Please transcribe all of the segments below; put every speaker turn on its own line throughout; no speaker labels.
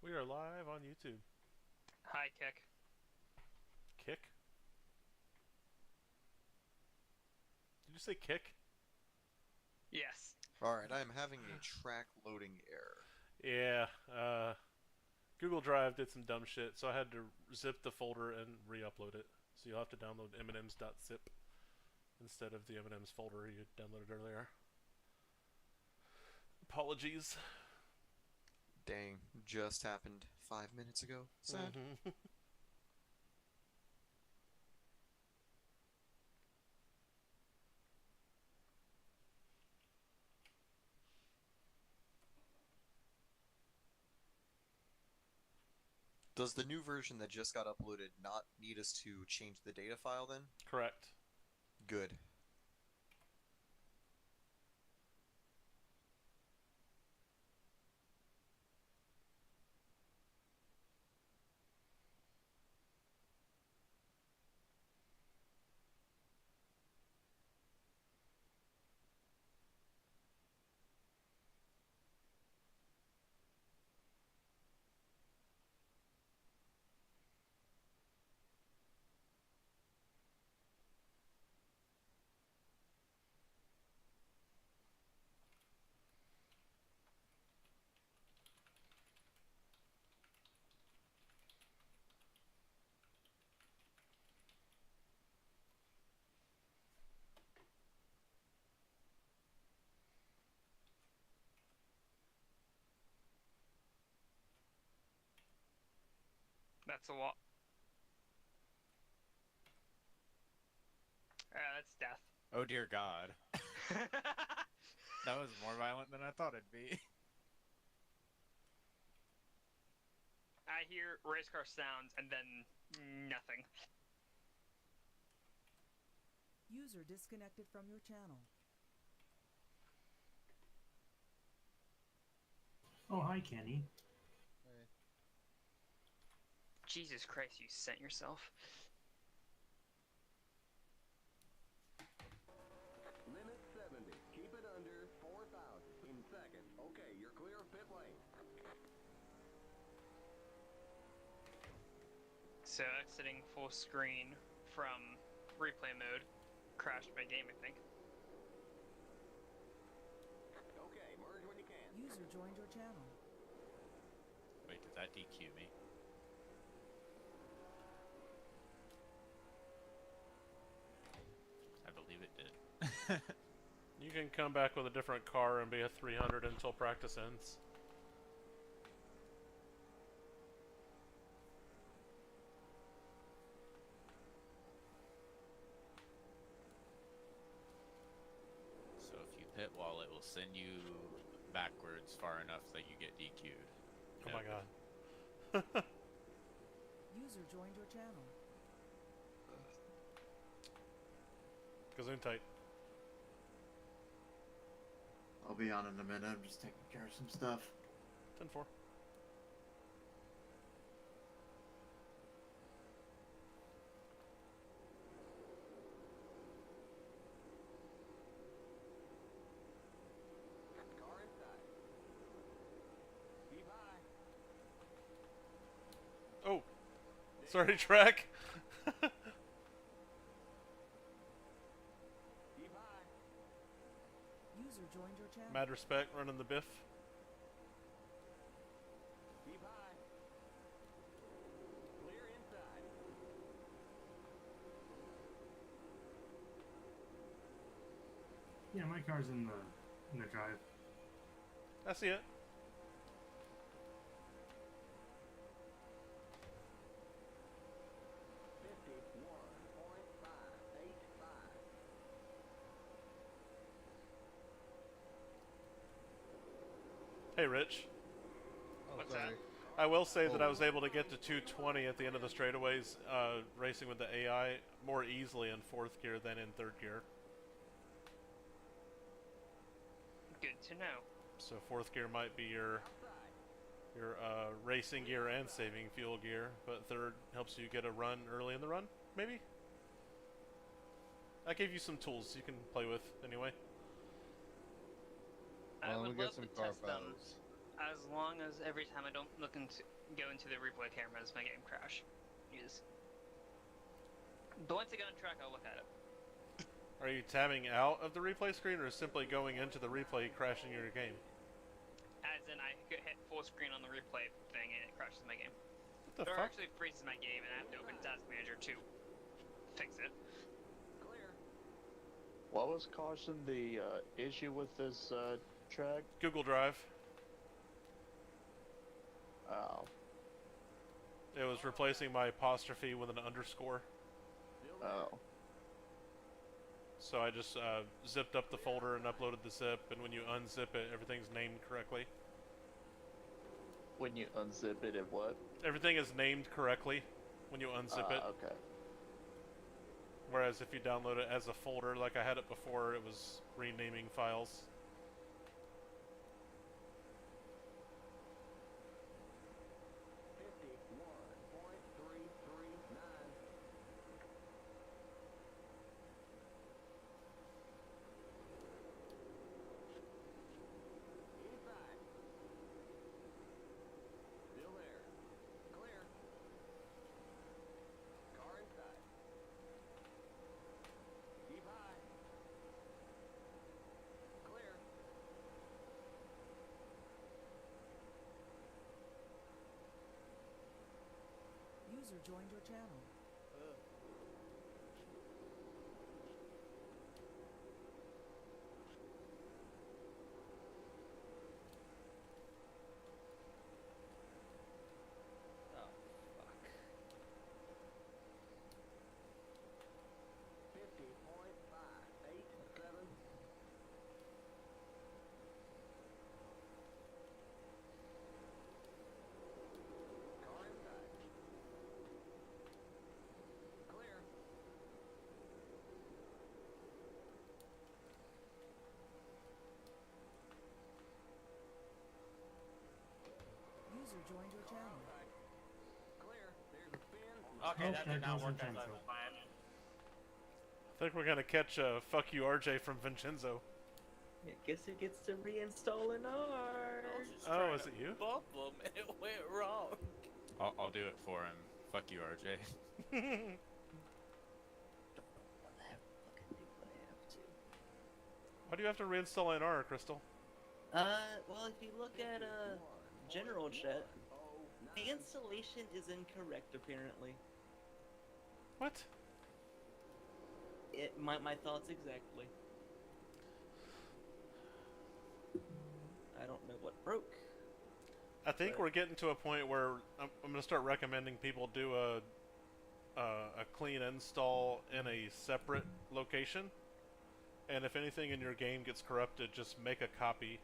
We are live on YouTube.
Hi, Kick.
Kick? Did you say kick?
Yes.
Alright, I am having a track loading error.
Yeah, Google Drive did some dumb shit, so I had to zip the folder and re-upload it. So you'll have to download mnims.zip instead of the mnims folder you downloaded earlier. Apologies.
Dang, just happened 5 minutes ago. Sad. Does the new version that just got uploaded not need us to change the data file then?
Correct.
Good.
That's a lot. That's death.
Oh dear God. That was more violent than I thought it'd be.
I hear race car sounds and then nothing.
User disconnected from your channel.
Oh, hi, Kenny.
Jesus Christ, you sent yourself.
Limit 70. Keep it under 4,000 in second. Okay, you're clear of pit lane.
So exiting full screen from replay mode crashed my game, I think.
Okay, merge when you can.
User joined your channel.
Wait, did that DQ me? I believe it did.
You can come back with a different car and be a 300 until practice ends.
So if you pit wall, it will send you backwards far enough that you get DQ'd.
Oh my god.
User joined your channel.
Gazoon tight.
I'll be on in a minute. I'm just taking care of some stuff.
10-4.
Car inside. Keep high.
Oh! Sorry, track!
Keep high.
User joined your channel.
Mad respect, running the biff.
Keep high. Clear inside.
Yeah, my car's in the drive.
I see it. Hey, Rich.
What's that?
I will say that I was able to get to 220 at the end of the straightaways, racing with the AI more easily in 4th gear than in 3rd gear.
Good to know.
So 4th gear might be your racing gear and saving fuel gear, but 3rd helps you get a run early in the run, maybe? I gave you some tools you can play with anyway.
I
Well,
would
we
love
get some
to
car
test them
battles.
as long as every time I don't look into go into the replay cameras, my game crash. But once I get on track, I'll look at it.
Are you tabbing out of the replay screen or simply going into the replay crashing your game?
As in, I hit full screen on the replay thing and it crashes my game.
What the
Or
fuck?
actually freezes my game and I have to open Task Manager to fix it.
Clear.
What was causing the issue with this track?
Google Drive.
Oh.
It was replacing my apostrophe with an underscore.
Still there.
Oh.
So I just zipped up the folder and uploaded the zip, and when you unzip it, everything's named correctly.
When you unzip it, what?
Everything is named correctly when you unzip it.
Okay.
Whereas if you download it as a folder, like I had it before, it was renaming files.
Inside. Still there. Clear. Car inside. Keep high. Clear.
User joined your channel.
Oh, fuck.
50.587. Car inside. Clear.
User joined your channel.
Clear. There's a spin.
Oh,
Okay, that did
that
not
goes
work as
Vincenzo.
I planned.
I think we're gonna catch fuck you RJ from Vincenzo.
I guess it gets to reinstall an
I
R.
was just
Oh,
trying
is
to
it you?
Bump him and it went wrong. I'll do it for him. Fuck you, RJ.
What the heck fucking do I have to?
Why do you have to reinstall NR, Crystal?
Well, if you look at general chat, the installation is incorrect apparently.
What?
My thoughts exactly. I don't know what broke.
I think
But-
we're getting to a point where I'm gonna start recommending people do a clean install in a separate location, and if anything in your game gets corrupted, just make a copy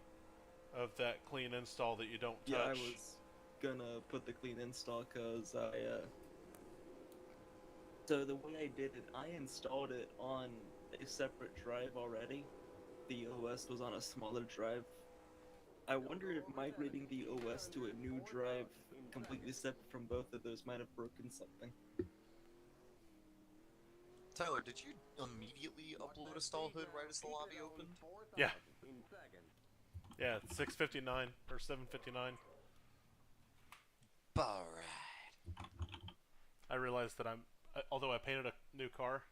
of that clean install that you don't touch.
Yeah, I was gonna put the clean install because so the way I did it, I installed it on a separate drive already. The OS was on a smaller drive. I wonder if migrating the OS to a new drive completely separate from both of those might have broken something.
Tyler, did you immediately upload a stall hood right as the lobby opened?
Yeah.
In second.
Yeah, 659 or 759.
Alright.
I realized that although I painted a new car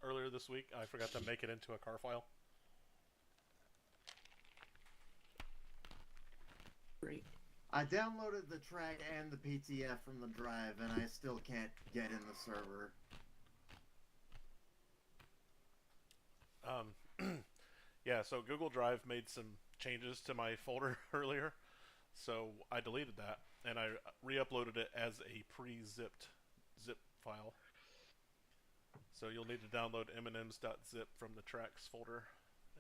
earlier this week, I forgot to make it into a car file.
Great.
I downloaded the track and the PTF from the drive, and I still can't get in the server.
Yeah, so Google Drive made some changes to my folder earlier, so I deleted that, and I re-uploaded it as a pre-zipped zip file. So you'll need to download mnims.zip from the tracks folder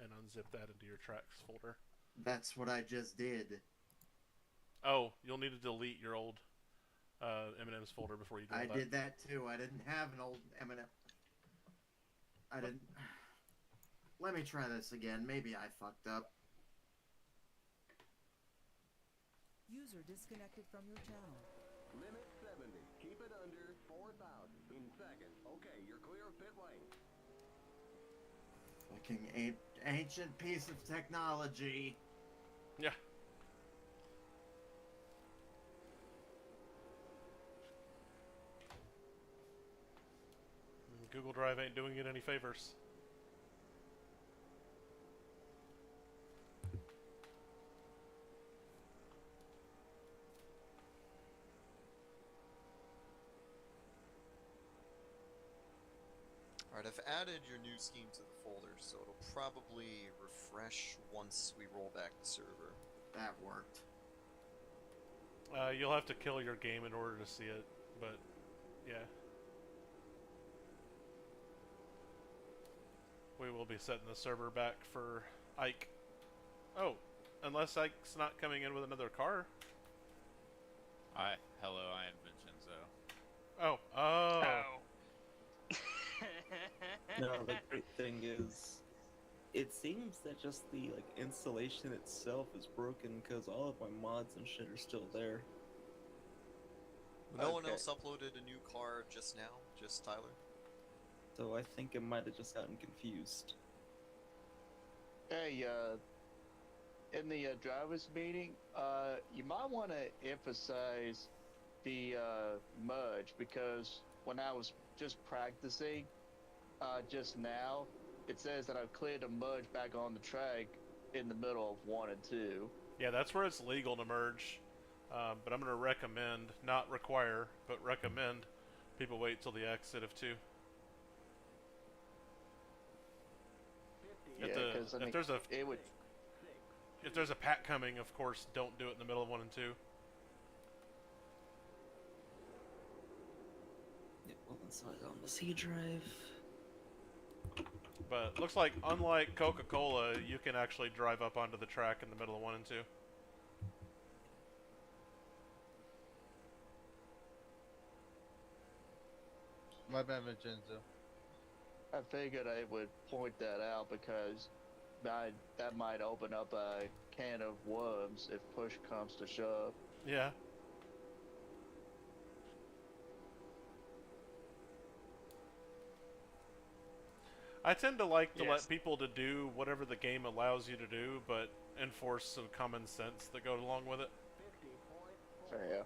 and unzip that into your tracks folder.
That's what I just did.
Oh, you'll need to delete your old M&M's folder before you do all
I
that.
did that too. I didn't have an old M&M. I didn't. Let me try this again. Maybe I fucked up.
User disconnected from your channel.
Limit 70. Keep it under 4,000. In second. Okay, you're clear of pit lane.
Fucking ancient piece of technology.
Yeah. Google Drive ain't doing it any favors.
Alright, I've added your new scheme to the folder, so it'll probably refresh once we roll back the server.
That worked.
You'll have to kill your game in order to see it, but yeah. We will be setting the server back for Ike. Oh, unless Ike's not coming in with another car.
Hello, I am Vincenzo.
Oh, oh.
No, the great thing is, it seems that just the installation itself is broken because all of my mods and shit are still there.
No one else uploaded a new car just now? Just Tyler?
So I think it might have just gotten confused.
Hey, in the drivers meeting, you might want to emphasize the merge, because when I was just practicing just now, it says that I've cleared a merge back on the track in the middle of 1 and 2.
Yeah, that's where it's legal to merge. But I'm going to recommend, not require, but recommend people wait till the exit of 2.
Yeah, because
if there's a pack coming, of course, don't do it in the middle of 1 and 2.
Yeah, well, let's log on the C drive.
But looks like, unlike Coca-Cola, you can actually drive up onto the track in the middle of 1 and 2.
My bad, Vincenzo.
I figured I would point that out because that might open up a can of worms if push comes to shove.
Yeah. I tend to like to let people to do whatever the game allows you to do, but enforce some common sense that go along with it.
Fair.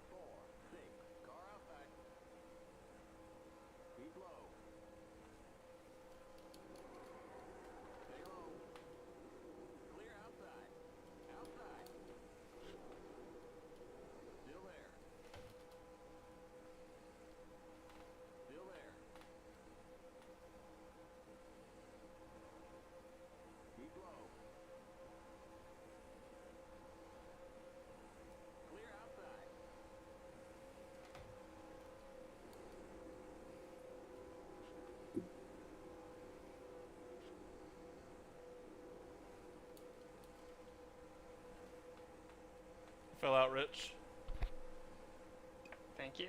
Fell out, Rich.
Thank you.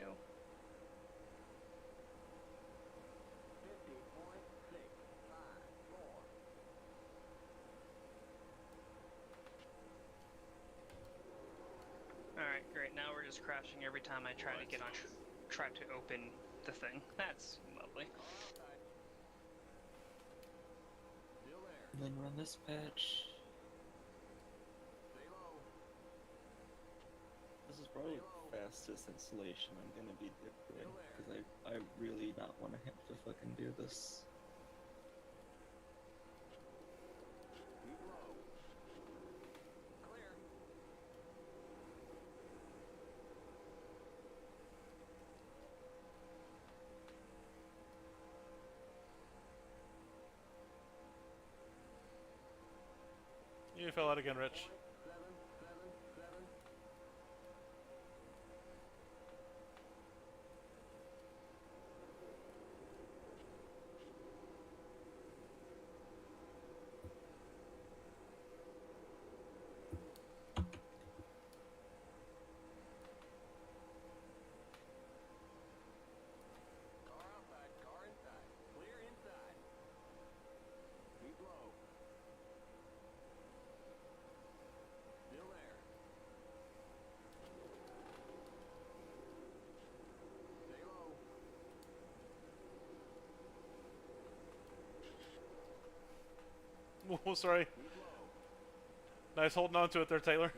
Alright, great. Now we're just crashing every time I try to get on, try to open the thing. That's lovely.
And then run this patch. This is probably the fastest installation I'm gonna be doing, because I really not want to have to fucking do this.
You fell out again, Rich. Oh, sorry. Nice holding on to it there, Taylor.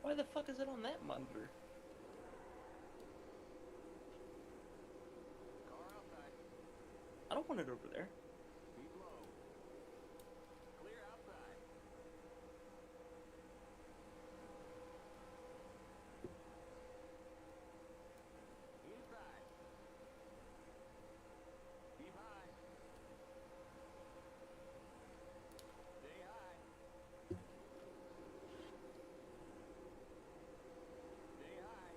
Why the fuck is it on that monitor?
Car outside.
I don't want it over there.
Keep low. Clear outside. Inside. Keep high. Stay high. Stay high.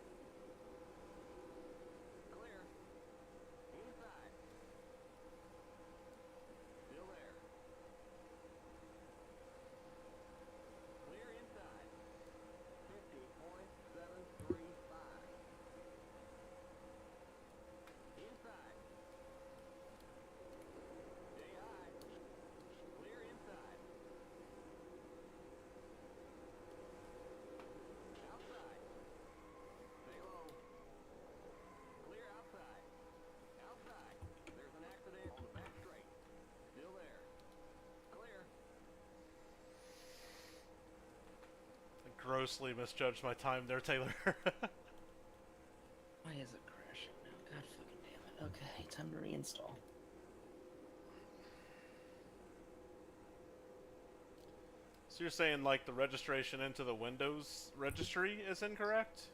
Clear. Inside. Still there. Clear inside. 50.735. Inside. Stay high. Clear inside. Outside. Stay low. Clear outside. Outside. There's an accident on the back straight. Still there. Clear.
I grossly misjudged my time there, Taylor.
Why is it crashing now? God fucking damn it. Okay, time to reinstall.
So you're saying like the registration into the Windows registry is incorrect?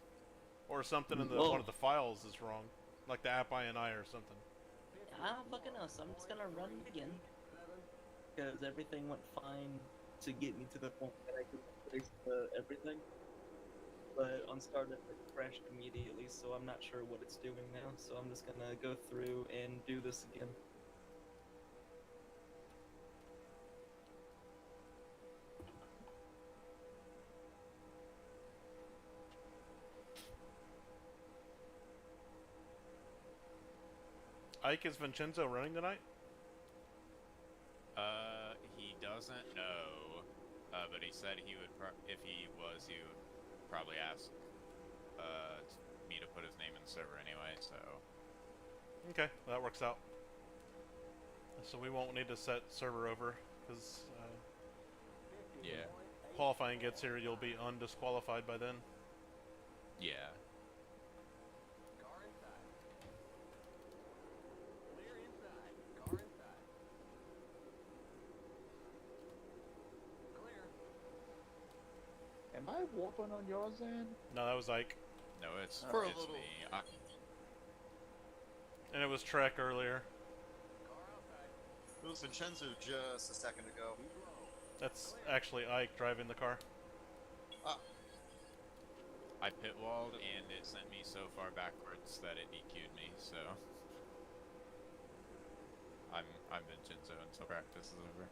Or something in the
Whoa.
one of the files is wrong? Like the app INI or something?
I don't fucking know, so I'm just gonna run it again. Because everything went fine to get me to the point that I could fix everything. But on startup it crashed immediately, so I'm not sure what it's doing now. So I'm just gonna go through and do this again.
Ike, is Vincenzo running tonight?
He doesn't know, but he said he would, if he was, he would probably ask, me to put his name in the server anyway, so.
Okay, well, that works out. So we won't need to set server over, because
Yeah.
qualifying gets here, you'll be undisqualified by then.
Yeah.
Car inside. Clear inside. Car inside. Clear.
Am I warping on yours end?
No, that was Ike.
No, it's,
For a
it's
little.
me.
And it was Trek earlier.
Car outside.
It was Vincenzo just a second ago.
Keep low.
That's actually Ike driving the car.
I pit walled and it sent me so far backwards that it DQ'd me, so. I'm Vincenzo until practice is over.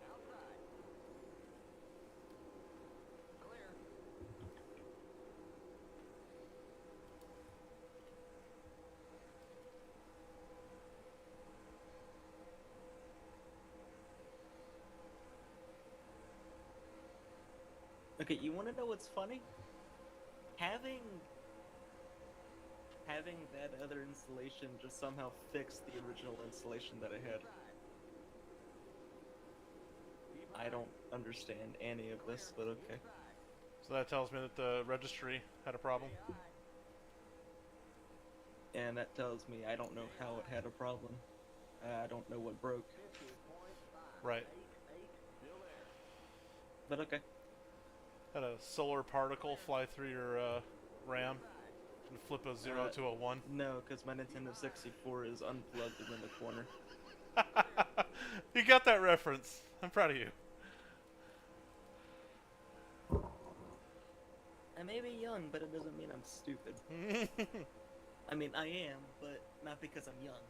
Outside. Clear.
Okay, you want to know what's funny? Having that other installation just somehow fixed the original installation that I had. I don't understand any of this, but okay.
So that tells me that the registry had a problem.
And that tells me I don't know how it had a problem. I don't know what broke.
Right.
But okay.
Had a solar particle fly through your RAM and flip a 0 to a 1.
No, because my Nintendo 64 is unplugged and in the corner.
You got that reference. I'm proud of you.
I may be young, but it doesn't mean I'm stupid. I mean, I am, but not because I'm young.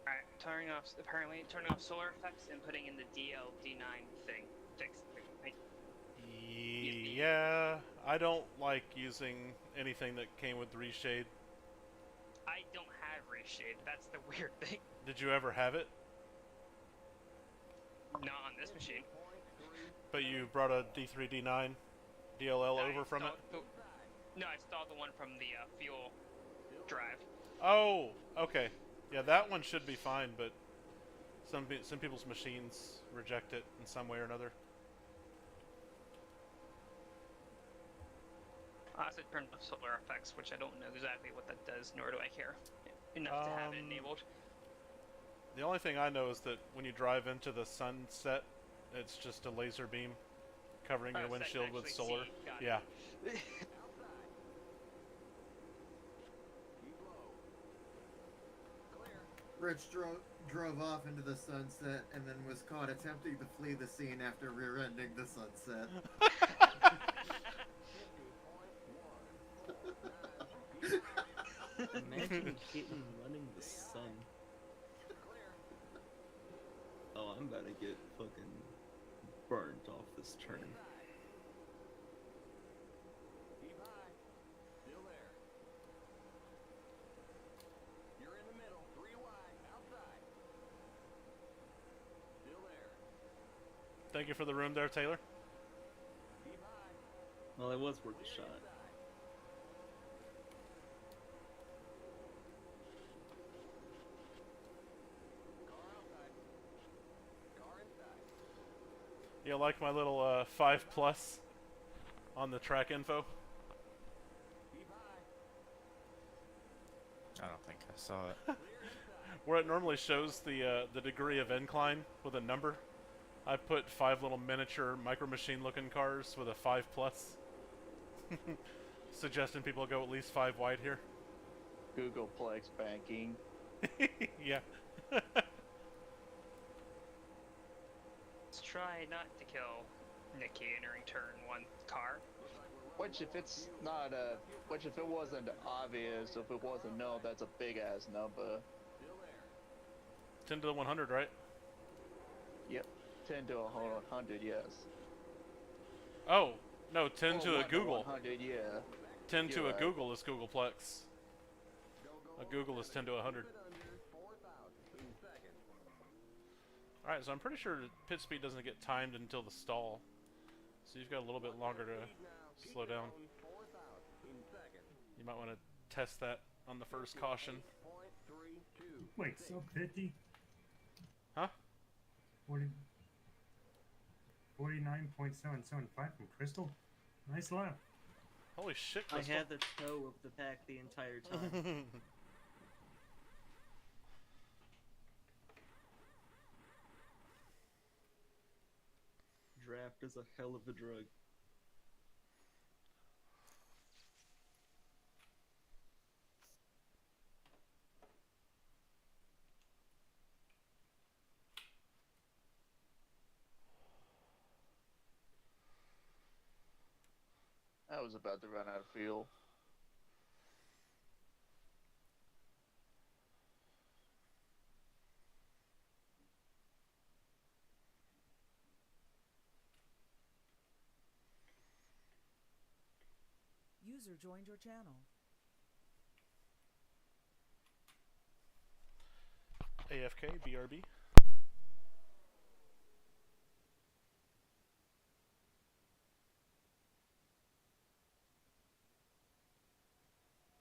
Alright, turning off solar effects and putting in the DLD9 thing. Fixed.
Yeah, I don't like using anything that came with reshade.
I don't have reshade, that's the weird thing.
Did you ever have it?
Not on this machine.
But you brought a D3, D9 DLL over from it?
No, I stole the one from the fuel drive.
Oh, okay. Yeah, that one should be fine, but some people's machines reject it in some way or another.
I also turned off solar effects, which I don't know exactly what that does, nor do I care enough to have it enabled.
The only thing I know is that when you drive into the sunset, it's just a laser beam covering your
so I can
windshield with
actually
solar.
see. Got it.
Yeah.
Rich drove off into the sunset and then was caught attempting to flee the scene after rear-ending the sunset.
Imagine hitting running the sun. Oh, I'm about to get fucking burnt off this turn.
Keep high. Still there. You're in the middle. 3 wide. Outside. Still there.
Thank you for the room there, Taylor.
Keep high.
Well, it was worth a shot.
Inside. Car outside. Car inside.
You like my little 5+ on the track info?
Keep high.
I don't think I saw it.
Clear inside.
Where it normally shows the degree of incline with a number, I put 5 little miniature micro machine looking cars with a 5+. Suggesting people go at least 5 wide here.
Googleplex banking.
Yeah.
Let's try not to kill Nikki entering turn 1 car.
Which if it's not which if it wasn't obvious, if it wasn't known, that's a big ass number.
10 to the 100, right?
Yep. 10 to 100, yes.
Oh, no, 10 to a
1
Google.
100, yeah.
10 to
You're
a
right.
Google is Googleplex. A Google is 10 to 100. Alright, so I'm pretty sure pit speed doesn't get timed until the stall. So you've got a little bit longer to slow down. You might want to test that on the first caution.
Wait, sub 50?
Huh?
49.775 from Crystal? Nice lap.
Holy shit,
I
Crystal.
had the toe of the pack the entire time. Draft is a hell of a drug.
I was about to run out of fuel.
User joined your channel.
AFK, BRB.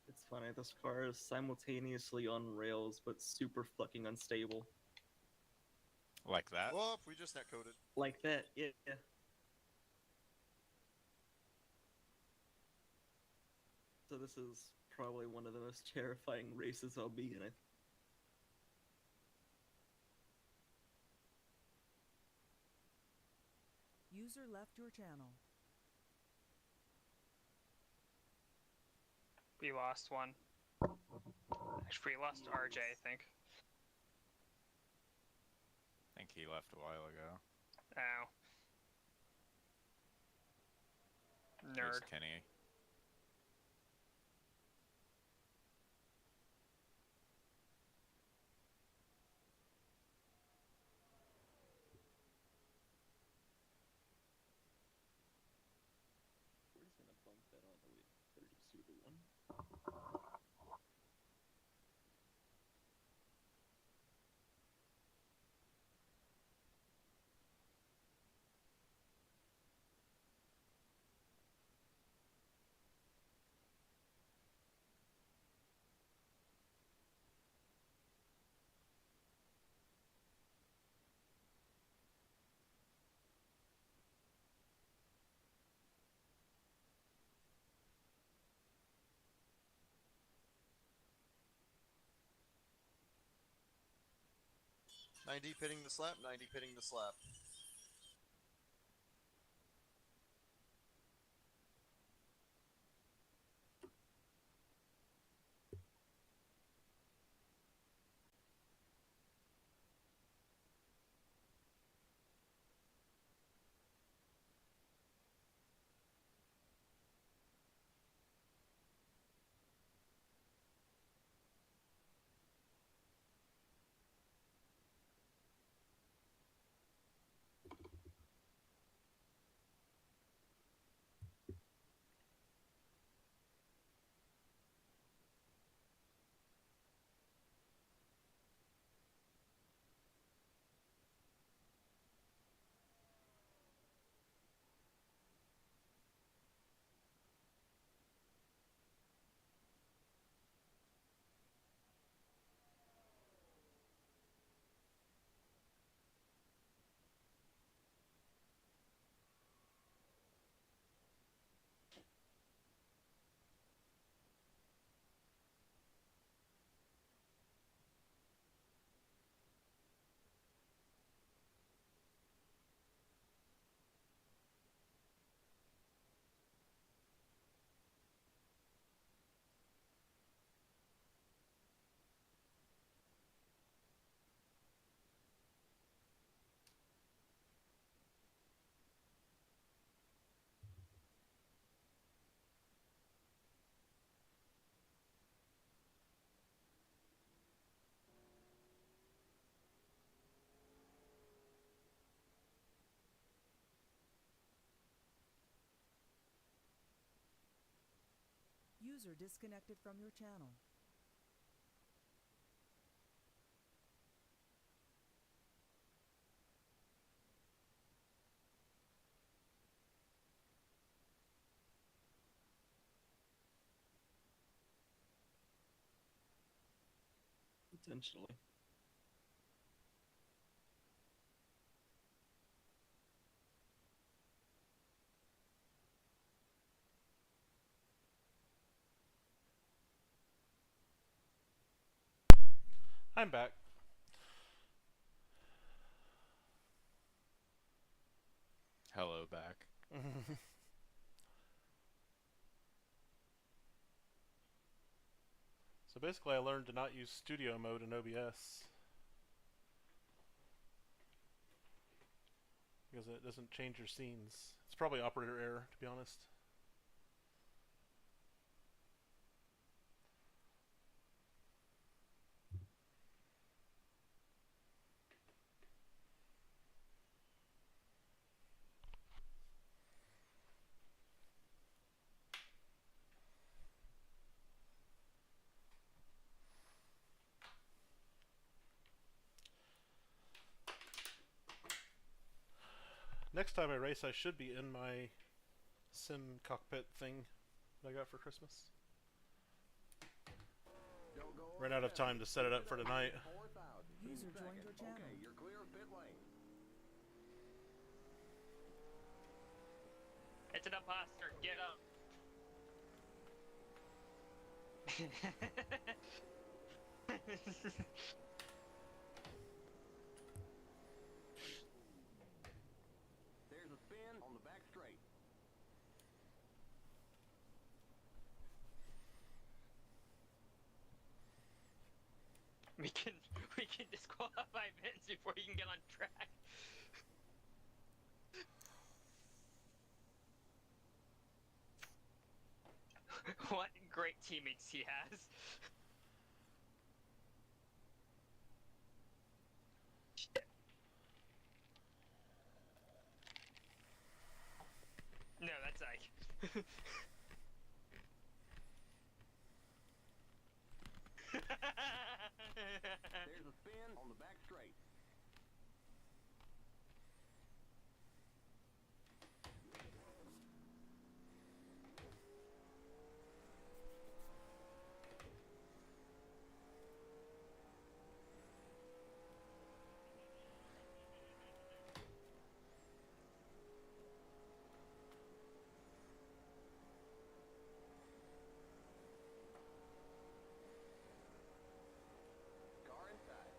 It's funny, this car is simultaneously on rails, but super fucking unstable.
Like that?
Whoop, we just netcoded.
Like that, yeah. So this is probably one of the most terrifying races I'll be in.
User left your channel.
We lost one. Actually, we lost RJ, I think.
I think he left a while ago.
Oh.
Here's
Nerd.
Kenny.
We're just gonna bump that all the way to 32 to 1.
90 pitting the slap, 90 pitting the slap.
User disconnected from your channel.
Potentially.
I'm back.
Hello, back.
So basically I learned to not use studio mode in OBS. Because it doesn't change your scenes. It's probably operator error, to be honest. Next time I race, I should be in my sim cockpit thing that I got for Christmas. Ran out of time to set it up for tonight.
User joined your channel.
Okay, you're clear of pit lane.
It's an imposter. Get up.
There's a spin on the back straight.
We can disqualify Vince before he can get on track. What great teammates he has. No, that's Ike.
There's a spin on the back straight. Car inside.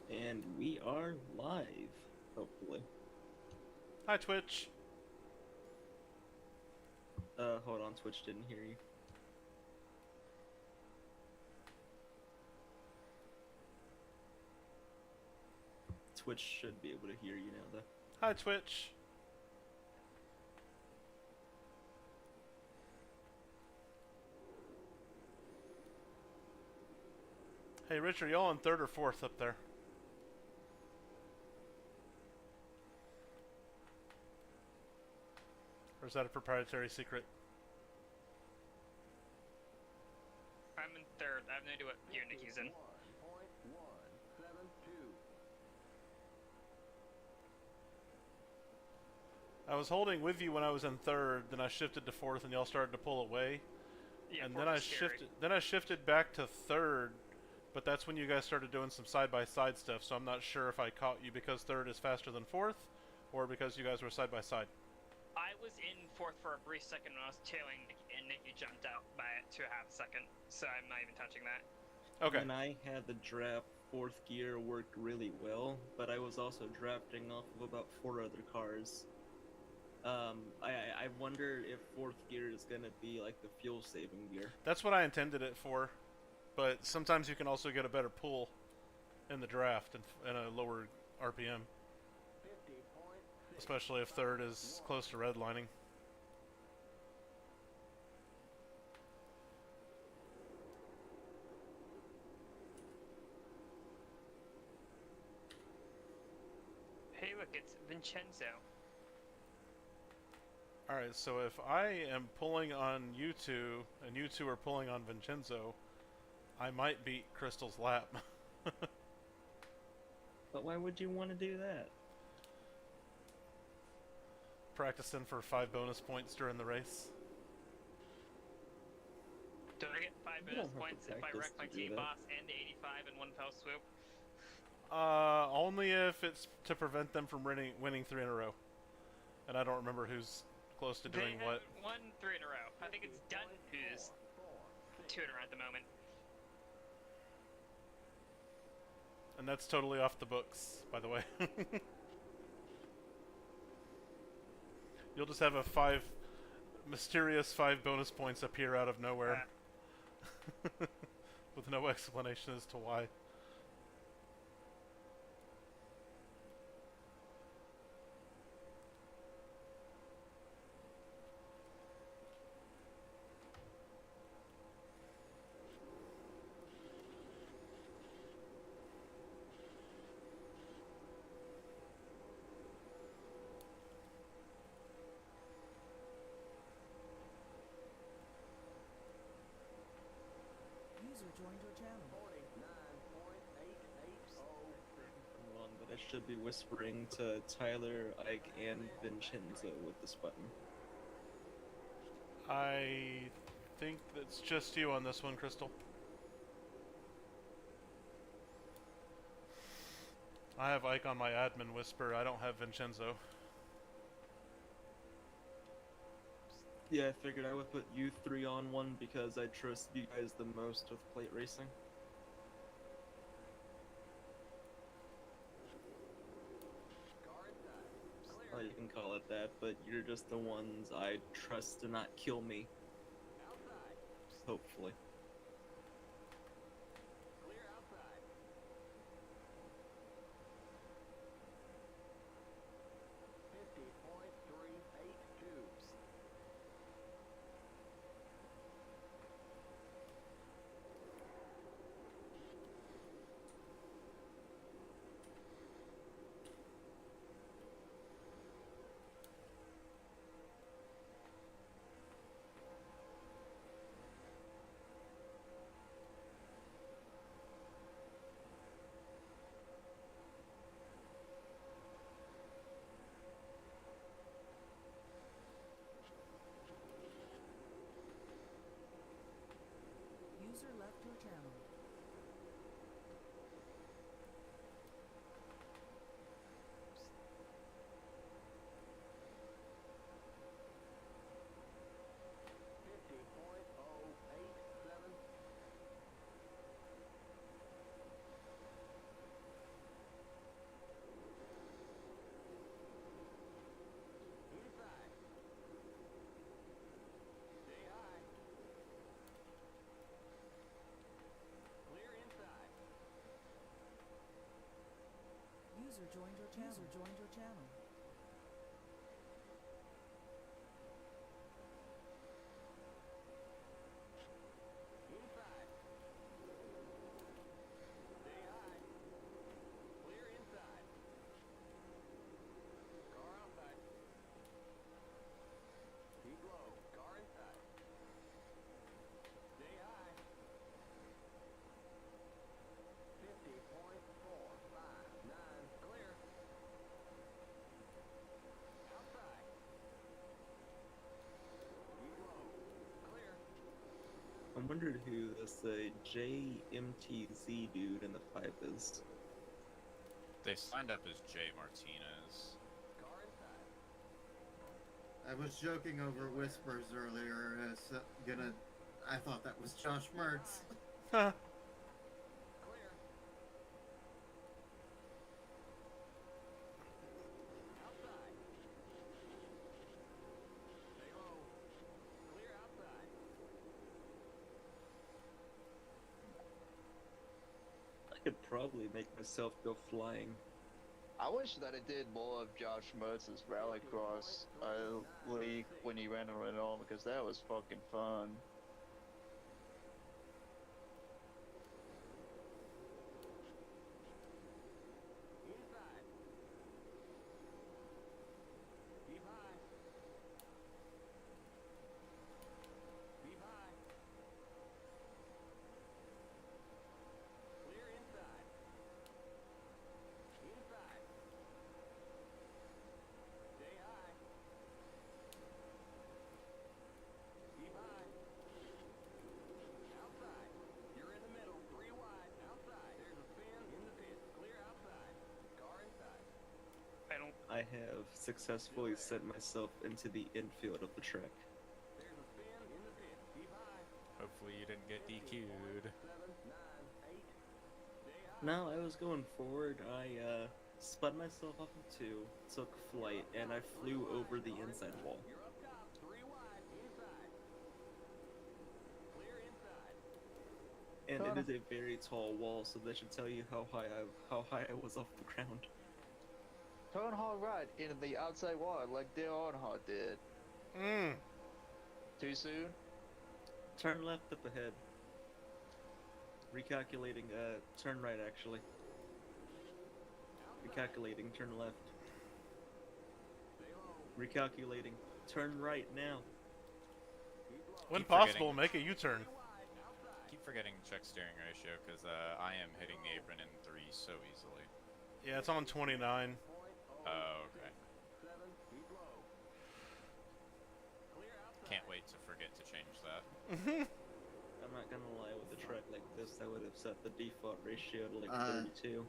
And we are live, hopefully.
Hi, Twitch.
Hold on, Twitch didn't hear you. Twitch should be able to hear you now, though.
Hi, Twitch. Hey, Rich, are y'all in third or fourth up there? Or is that a proprietary secret?
I'm in third. I have no idea what gear Nikki's in.
1.172.
I was holding with you when I was in third, then I shifted to fourth, and y'all started to pull away.
Yeah,
And
fourth
then I
is scary.
shifted. Then I shifted back to third, but that's when you guys started doing some side-by-side stuff. So I'm not sure if I caught you because third is faster than fourth, or because you guys were side by side.
I was in fourth for a brief second when I was tailing Nikki, and Nikki jumped out by 2.5 seconds, so I'm not even touching that.
Okay.
When I had the draft, fourth gear worked really well, but I was also drafting off of about 4 other cars. I wonder if fourth gear is gonna be like the fuel-saving gear.
That's what I intended it for, but sometimes you can also get a better pull in the draft and a lower RPM,
50.6.
especially if third is close to redlining.
Hey, look, it's Vincenzo.
Alright, so if I am pulling on you two, and you two are pulling on Vincenzo, I might beat Crystal's lap.
But why would you want to do that?
Practicing for 5 bonus points during the race.
Do I get 5
You
bonus
don't have to
points if I
practice
wreck my
to do that.
T-Boss and the 85 in one fell swoop?
Only if it's to prevent them from winning 3 in a row. And I don't remember who's close to doing
They
what.
haven't won 3 in a row. I think it's Dunn who's 2 in a row at the moment.
And that's totally off the books, by the way. You'll just have a mysterious 5 bonus points appear out of nowhere. With no explanation as to why.
User joined your channel.
49.880.
Hold on, but I should be whispering to Tyler, Ike, and Vincenzo with this button.
I think that's just you on this one, Crystal. I have Ike on my admin whisper. I don't have Vincenzo.
Yeah, I figured I would put you 3 on one because I trust you guys the most with plate racing. Oh, you can call it that, but you're just the ones I trust to not kill me.
Outside.
Hopefully.
Clear outside. 50.382.
User joined your channel. User joined your channel.
Inside. Stay high. Clear inside. Car outside. Keep low. Car inside. Stay high. 50.459. Clear. Outside. Keep low. Clear.
I wondered who this JMTZ dude in the pipe is.
They signed up as Jay Martinez.
Car inside.
I was joking over whispers earlier. I thought that was Josh Mertz.
Huh.
Clear. Outside. Stay low. Clear outside.
I could probably make myself go flying.
I wish that it did more of Josh Mertz's Rallycross league when he ran it on, because that was fucking fun.
Inside. Keep high. Keep high. Clear inside. Inside. Stay high. Keep high. Outside. You're in the middle. 3 wide. Outside. There's a spin in the pit. Clear outside. Car inside.
I don't.
I have successfully sent myself into the infield of the track.
There's a spin in the pit. Keep high.
Hopefully you didn't get DQ'd.
7, 9, 8. Stay high.
No, I was going forward. I spun myself off of 2, took flight, and I flew over the inside wall.
You're up top. 3 wide. Inside. Clear inside.
And it is a very tall wall, so that should tell you how high I was off the ground.
Turn hard right into the outside wall like Dale Earnhardt did. Too soon?
Turn left up ahead. Recalculating, turn right actually. Recalculating, turn left.
Stay low.
Recalculating, turn right now.
When
Keep
possible,
forgetting-
make a U-turn.
Keep forgetting check steering ratio, because I am hitting the apron in 3 so easily.
Yeah, it's on 29.
Oh, okay.
7. Keep low. Clear outside.
Can't wait to forget to change that.
I'm not gonna lie, with a track like this, I would have set the default ratio to like 32.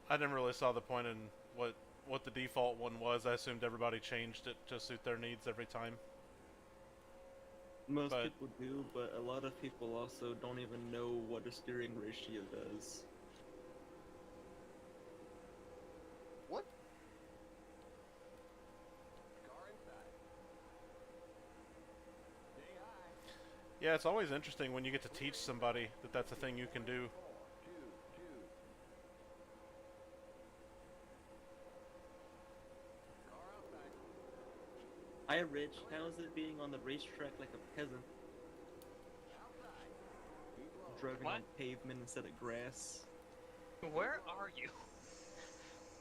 I didn't really saw the point in what the default one was. I assumed everybody changed it to suit their needs every time.
Most
But-
people do, but a lot of people also don't even know what a steering ratio does.
What?
Car inside. Stay high.
Yeah, it's always interesting when you get to teach somebody that that's a thing you can do.
4, 2, 2. Car outside.
Hi Rich, how is it being on the racetrack like a peasant?
Outside. Keep low.
Driving
What?
on pavement instead of grass?
Where are you?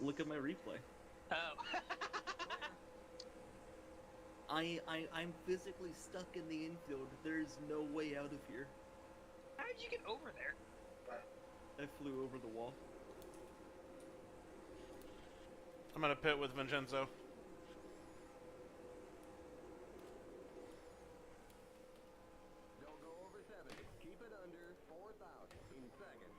Look at my replay.
Oh.
I'm physically stuck in the infield. There's no way out of here.
How did you get over there?
I flew over the wall.
I'm gonna pit with Vincenzo.
Don't go over 7. Keep it under 4,000 in second.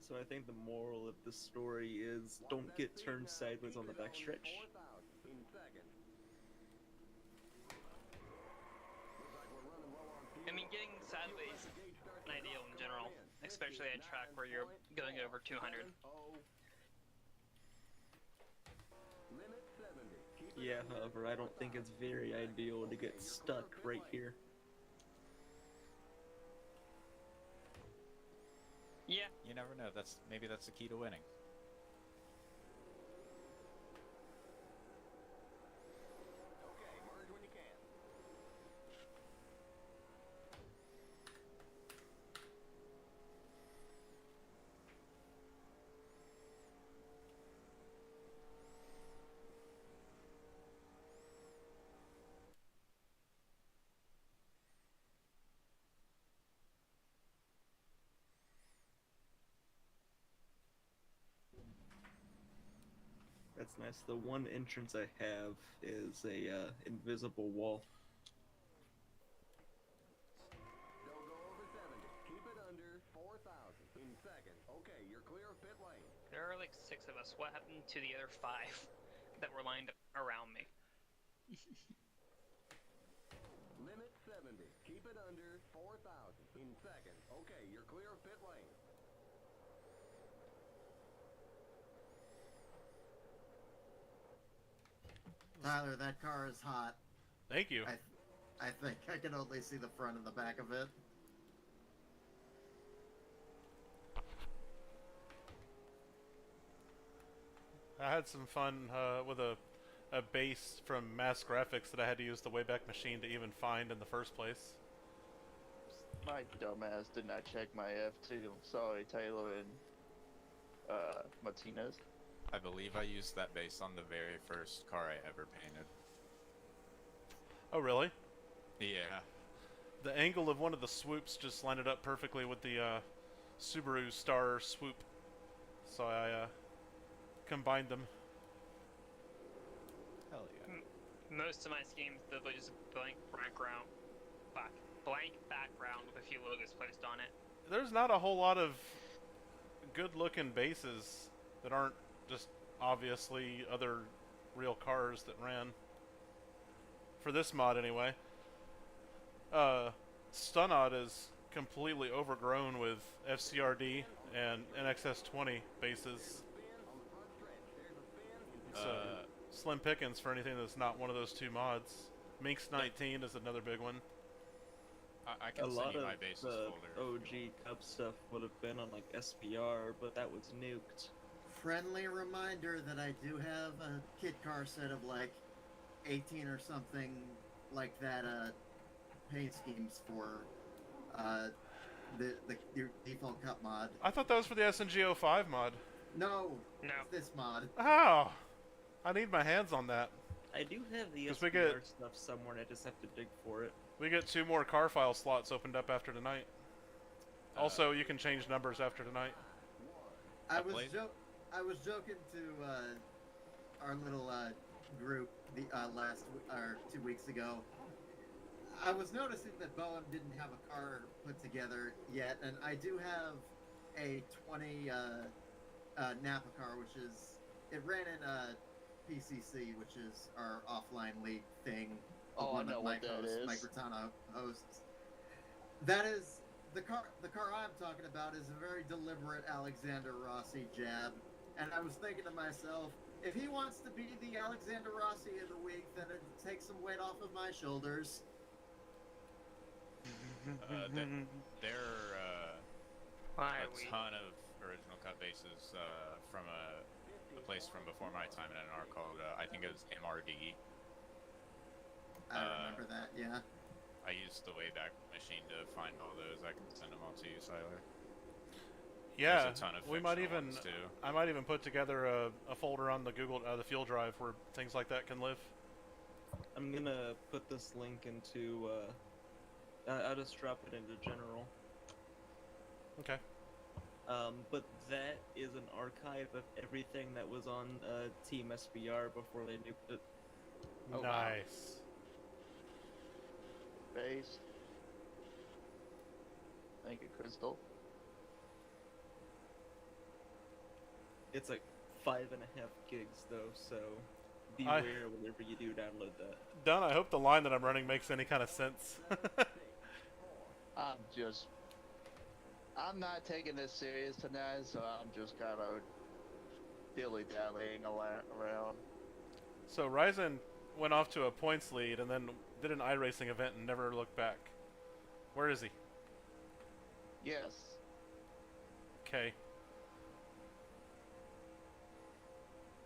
So I think the moral of the story is don't get turned sideways on the backstretch.
4,000 in second. Looks like we're running low on fuel.
I mean, getting sideways is an ideal in general, especially at a track where you're going over 200.
Limit 7.
Yeah, however, I don't think it's very ideal to get stuck right here.
Yeah.
You never know. Maybe that's the key to winning.
Okay, merge when you can.
That's nice. The one entrance I have is a invisible wall.
Don't go over 70. Keep it under 4,000. In second. Okay, you're clear of pit lane.
There are like 6 of us. What happened to the other 5 that were lined up around me?
Limit 70. Keep it under 4,000. In second. Okay, you're clear of pit lane.
Tyler, that car is hot.
Thank you.
I think I can only see the front and the back of it.
I had some fun with a base from Mass Graphics that I had to use the Wayback Machine to even find in the first place.
My dumbass did not check my F2. Sorry, Taylor and Martinez.
I believe I used that base on the very first car I ever painted.
Oh, really?
Yeah.
The angle of one of the swoops just lined it up perfectly with the Subaru Star swoop. So I combined them.
Hell yeah.
Most of my schemes, they're just blank background, blank background with a few logos placed on it.
There's not a whole lot of good-looking bases that aren't just obviously other real cars that ran. For this mod, anyway. Stunod is completely overgrown with FCRD and NXS20 bases. So slim pickings for anything that's not one of those 2 mods. Minx 19 is another big one.
I can
A
send
lot
you
of
my bases
the
folder.
OG Cup stuff would have been on like SPR, but that was nuked.
Friendly reminder that I do have a kit car set of like 18 or something like that paint schemes for your default cup mod.
I thought that was for the SNG05 mod.
No,
No.
it's this mod.
Oh! I need my hands on that.
I do have the
'Cause
SPR
we get-
stuff somewhere, and I just have to dig for it.
We get 2 more car file slots opened up after tonight. Also, you can change numbers after tonight.
I
I
was
played-
joking to our little group the last 2 weeks ago. I was noticing that Boehm didn't have a car put together yet, and I do have a 20 Napa car, which is it ran in PCC, which is our offline league thing. The
Oh, I
one
know what that is.
Mike Rotano hosts. That is the car. The car I'm talking about is a very deliberate Alexander Rossi jab, and I was thinking to myself, if he wants to be the Alexander Rossi of the week, then it takes some weight off of my shoulders.
There are
Why
a
are we?
ton of original cut bases from a place from before my time in NR called, I think it was MRD.
I remember that. Yeah.
I used the Wayback Machine to find all those. I can send them all to you, Siler.
Yeah,
There's a ton of
we might
fictional
even.
ones, too.
I might even put together a folder on the Google, the fuel drive where things like that can live.
I'm gonna put this link into. I'll just drop it into general.
Okay.
But that is an archive of everything that was on Team SBR before they nuked it.
Oh, wow.
Nice.
Base. Thank you, Crystal.
It's like 5.5 gigs though, so beware whenever you do download that.
Don, I hope the line that I'm running makes any kind of sense.
I'm not taking this serious tonight, so I'm just kind of dilly-dallying around.
So Ryzen went off to a points lead and then did an iRacing event and never looked back. Where is he?
Yes.
Okay.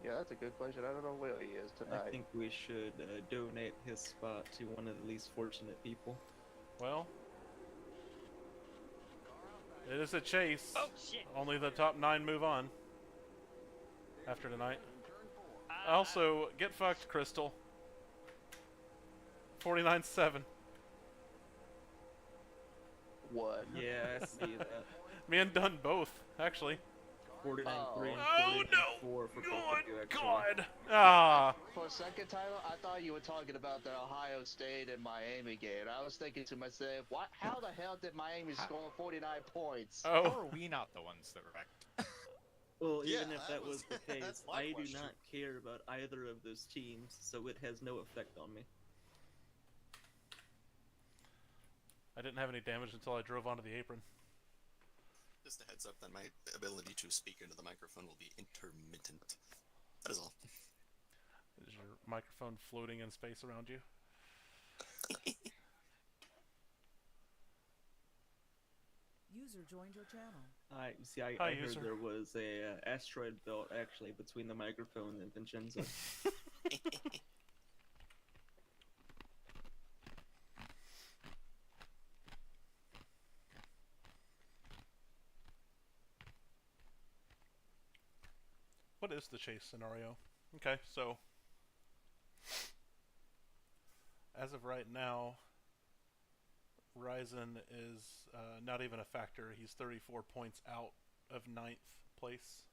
Yeah, that's a good question. I don't know where he is tonight.
I think we should donate his spot to one of the least fortunate people.
Well, it is a chase.
Oh shit!
Only the top 9 move on after tonight. Also, get fucked, Crystal. 49-7.
What?
Yeah, I see that.
Me and Dunn both, actually.
49-3 and
Oh
49-4
no!
for both of you, actually.
God! Ah!
For a second, Tyler, I thought you were talking about the Ohio State and Miami game. I was thinking to myself, what? How the hell did Miami score 49 points?
How
Oh.
are we not the ones that wrecked?
Well,
Yeah,
even if
that
that was the case,
that's my
I do
question.
not care about either of those teams, so it has no effect on me.
I didn't have any damage until I drove onto the apron.
Just a heads up that my ability to speak into the microphone will be intermittent. That is all.
Is your microphone floating in space around you?
User joined your channel.
I
Hi,
heard
user.
there was a asteroid belt actually between the microphone and Vincenzo.
What is the chase scenario? Okay, so as of right now, Ryzen is not even a factor. He's 34 points out of 9th place.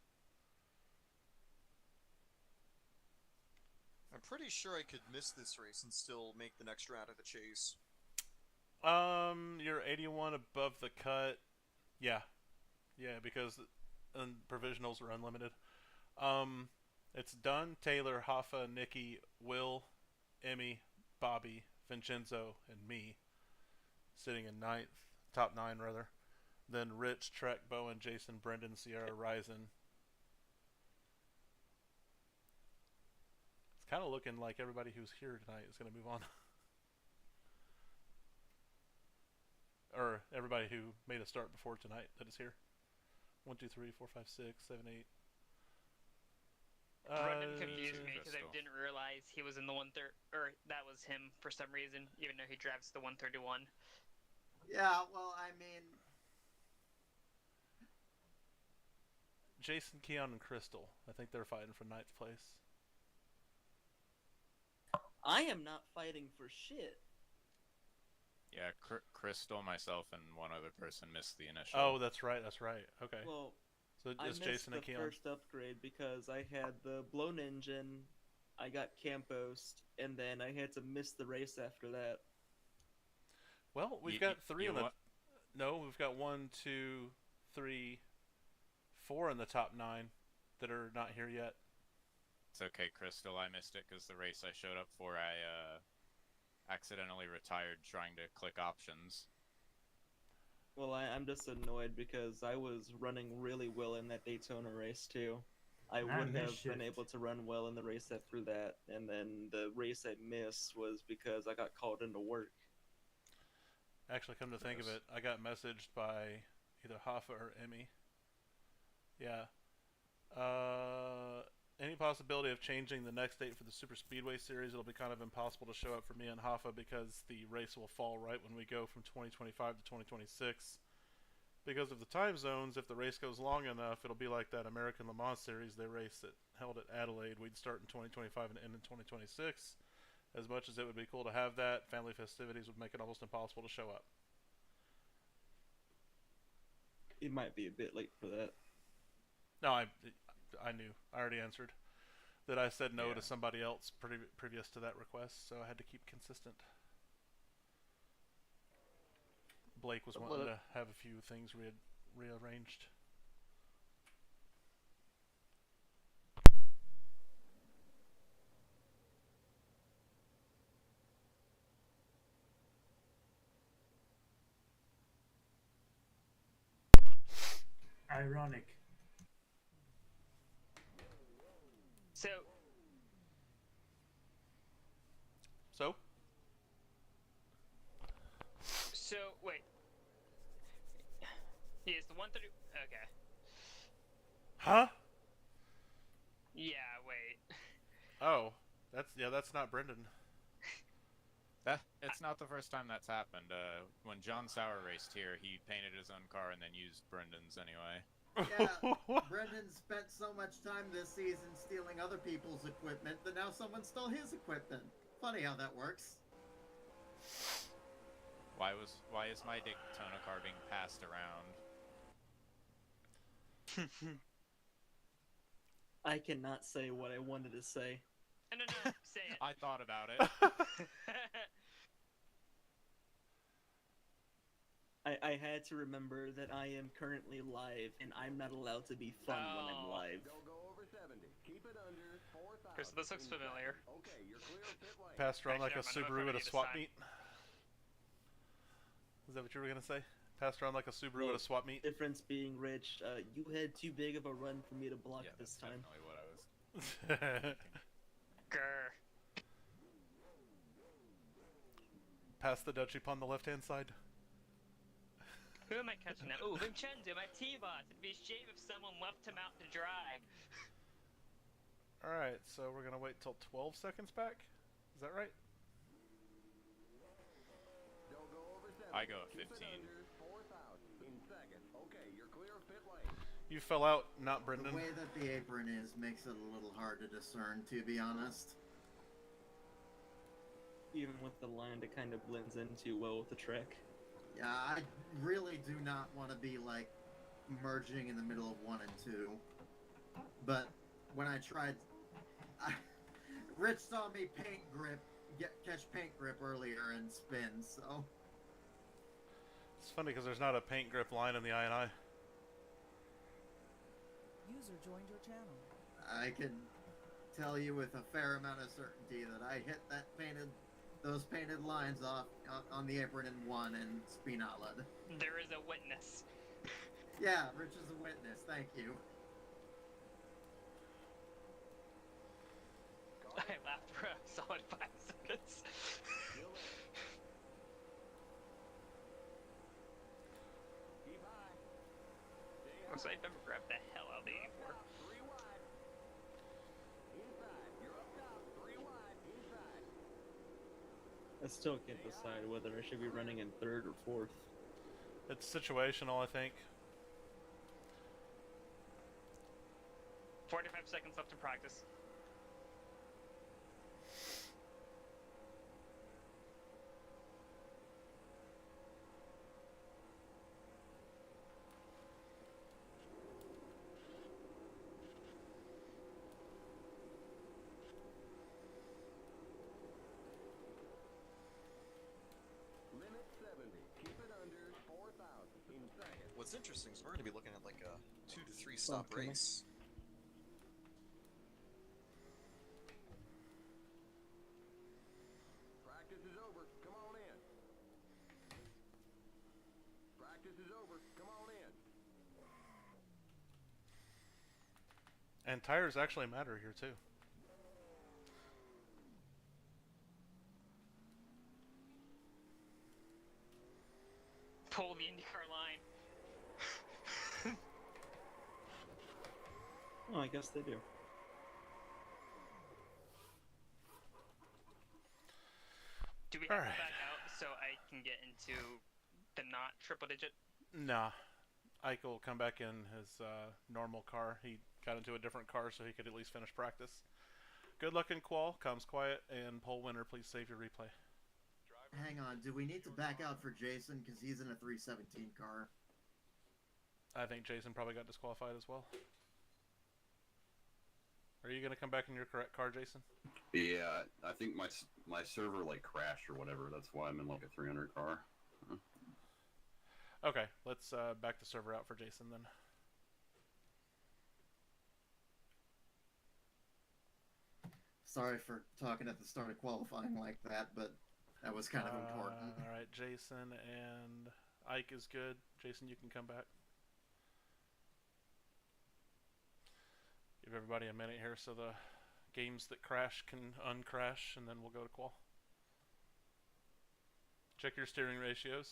I'm pretty sure I could miss this race and still make the next round of the chase.
You're 81 above the cut. Yeah, because provisionals are unlimited. It's Dunn, Taylor, Hoffa, Nikki, Will, Emmy, Bobby, Vincenzo, and me sitting in 9th, top 9 rather. Then Rich, Trek, Bowen, Jason, Brendan, Sierra, Ryzen. It's kind of looking like everybody who's here tonight is going to move on. Or everybody who made a start before tonight that is here. 1, 2, 3, 4, 5, 6, 7, 8.
Brendan confused me because I
Crystal.
didn't realize he was in the 130, or that was him for some reason, even though he drives the 131.
Yeah, well, I mean,
Jason, Keon, and Crystal. I think they're fighting for 9th place.
I am not fighting for shit.
Yeah, Crystal, myself, and one other person missed the initial.
Oh, that's right. Okay.
Well,
So
I
it's
missed
Jason
the
and Keon.
first upgrade because I had the blown engine, I got Campost, and then I had to miss the race after that.
Well, we've got 3 in the... No, we've got 1, 2, 3, 4 in the top 9 that are not here yet.
It's okay, Crystal. I missed it because the race I showed up for, I accidentally retired trying to click options.
Well, I'm just annoyed because I was running really well in that Daytona race too. I would have been able to run well in the race after that, and then the race I missed was because I got called into work.
Actually, come to think of it, I got messaged by either Hoffa or Emmy. Yeah. Any possibility of changing the next date for the Superspeedway series? It'll be kind of impossible to show up for me and Hoffa because the race will fall right when we go from 2025 to 2026. Because of the time zones, if the race goes long enough, it'll be like that American Le Mans series they raced that held at Adelaide. We'd start in 2025 and end in 2026. As much as it would be cool to have that, family festivities would make it almost impossible to show up.
It might be a bit late for that.
No, I knew. I already answered that I said no
Yeah.
to somebody else previous to that request, so I had to keep consistent. Blake was wanting to have a few things rearranged.
Ironic.
So,
So?
So, wait. Yeah, it's the 130. Okay.
Huh?
Yeah, wait.
Oh. That's not Brendan.
It's not the first time that's happened. When John Sauer raced here, he painted his own car and then used Brendan's anyway.
Yeah, Brendan spent so much time this season stealing other people's equipment that now someone stole his equipment. Funny how that works.
Why is my Daytona car being passed around?
I cannot say what I wanted to say.
No, say it.
I thought about it.
I had to remember that I am currently live, and I'm not allowed to be fun when I'm live.
Don't go over 70. Keep it under 4,000.
Chris, this looks familiar.
Okay, you're clear of pit lane.
Passed around like a
Actually, I'm
Subaru at a
this
swap
time.
meet. Is that what you were gonna say? Passed around like a Subaru at a swap meet?
Difference being, Rich, you had too big of a run for me to block
Yeah,
this
that's
time.
definitely what I was.
Grr.
Past the Dutchie on the left-hand side.
Who am I catching now? Oh, Vincenzo, my T-Boss. It'd be a shame if someone left him out to dry.
Alright, so we're gonna wait till 12 seconds back? Is that right?
Don't go over 70.
I go at
Keep
15.
it under 4,000 in second. Okay, you're clear of pit lane.
You fell out, not
The
Brendan.
way that the apron is makes it a little hard to discern, to be honest.
Even with the line, it kind of blends in too well with the track.
Yeah, I really do not want to be, like, merging in the middle of 1 and 2. But when I tried... Rich saw me catch paint grip earlier and spin, so...
It's funny because there's not a paint grip line in the I&I.
User joined your channel.
I can tell you with a fair amount of certainty that I hit those painted lines off on the apron in 1 and Spinalad.
There is a witness.
Yeah, Rich is a witness, thank you.
I laughed for a solid 5 seconds.
Keep high. Stay
Oh, so I remember grab the hell out of the 84.
3 wide. Inside. You're up top. 3 wide. Inside.
I still can't decide whether I should be running in 3rd or 4th.
It's situational, I think.
45 seconds left to practice.
Limit 70. Keep it under 4,000 in second.
What's interesting is we're going to be looking at like a 2 to 3 stop
Okay.
race.
Practice is over. Come on in. Practice is over. Come on in.
And tires actually matter here too.
Pull the IndyCar line.
Oh, I guess they do.
Do we have
Alright.
to back out so I can get into the not triple digit?
Nah. Ike will come back in his normal car. He got into a different car so he could at least finish practice. Good luck in qual. Comes quiet. And pole winner, please save your replay.
Hang on, do we need to back out for Jason because he's in a 317 car?
I think Jason probably got disqualified as well. Are you going to come back in your correct car, Jason?
Yeah, I think my server like crashed or whatever. That's why I'm in like a 300 car.
Okay, let's back the server out for Jason then.
Sorry for talking at the start of qualifying like that, but that was kind of important.
Alright, Jason and Ike is good. Jason, you can come back. Give everybody a minute here so the games that crash can uncrash, and then we'll go to qual. Check your steering ratios.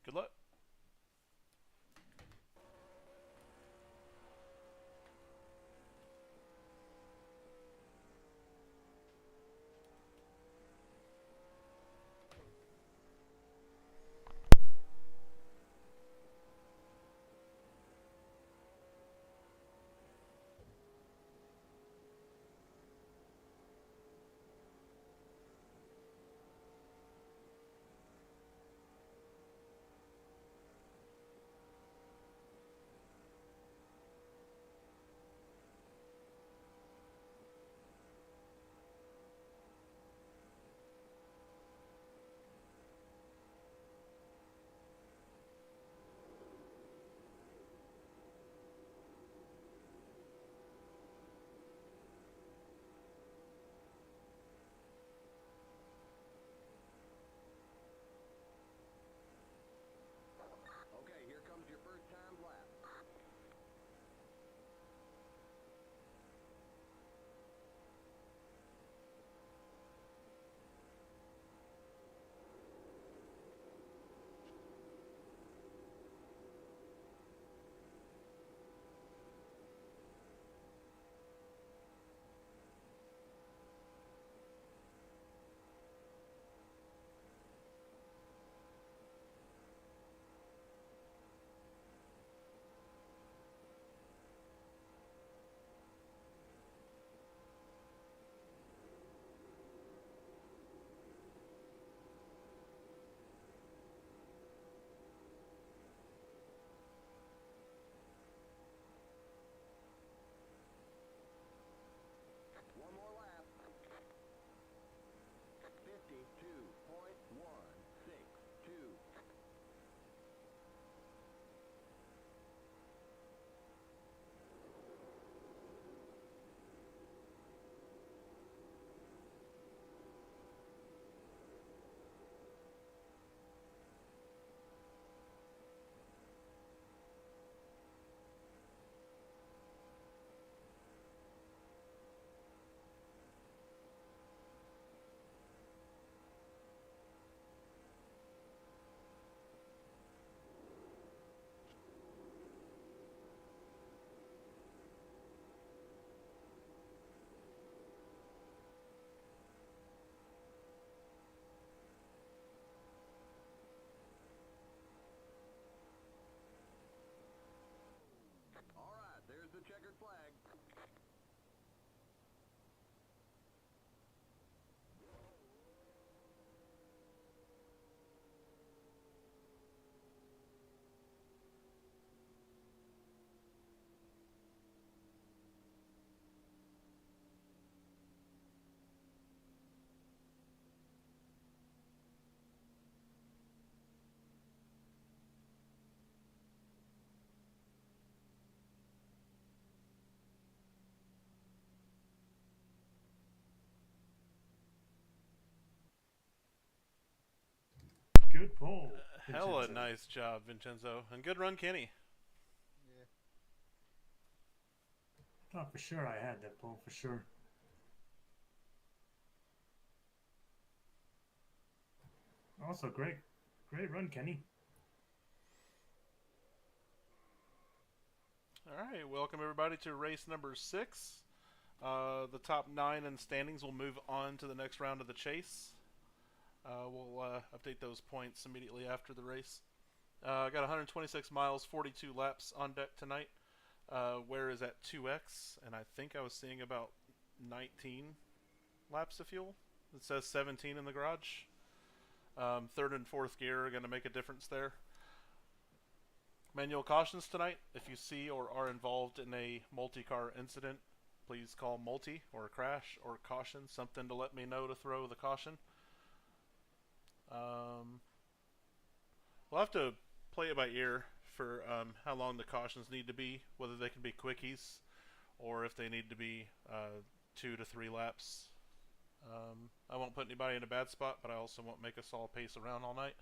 Good luck.
Okay, here comes your first time lap. One more lap. 52.162. All right, there's the checkered flag.
Good pull.
Hella
Vincenzo.
nice job, Vincenzo. And good run, Kenny.
Yeah.
Thought for sure I had that pull for sure. Also, great run, Kenny.
Alright, welcome everybody to race number 6. The top 9 in standings will move on to the next round of the chase. We'll update those points immediately after the race. I got 126 miles, 42 laps on deck tonight. Where is at 2x, and I think I was seeing about 19 laps of fuel. It says 17 in the garage. Third and fourth gear are going to make a difference there. Manual cautions tonight. If you see or are involved in a multi-car incident, please call multi or crash or caution, something to let me know to throw the caution. We'll have to play it by ear for how long the cautions need to be, whether they can be quickies or if they need to be 2 to 3 laps. I won't put anybody in a bad spot, but I also won't make us all pace around all night.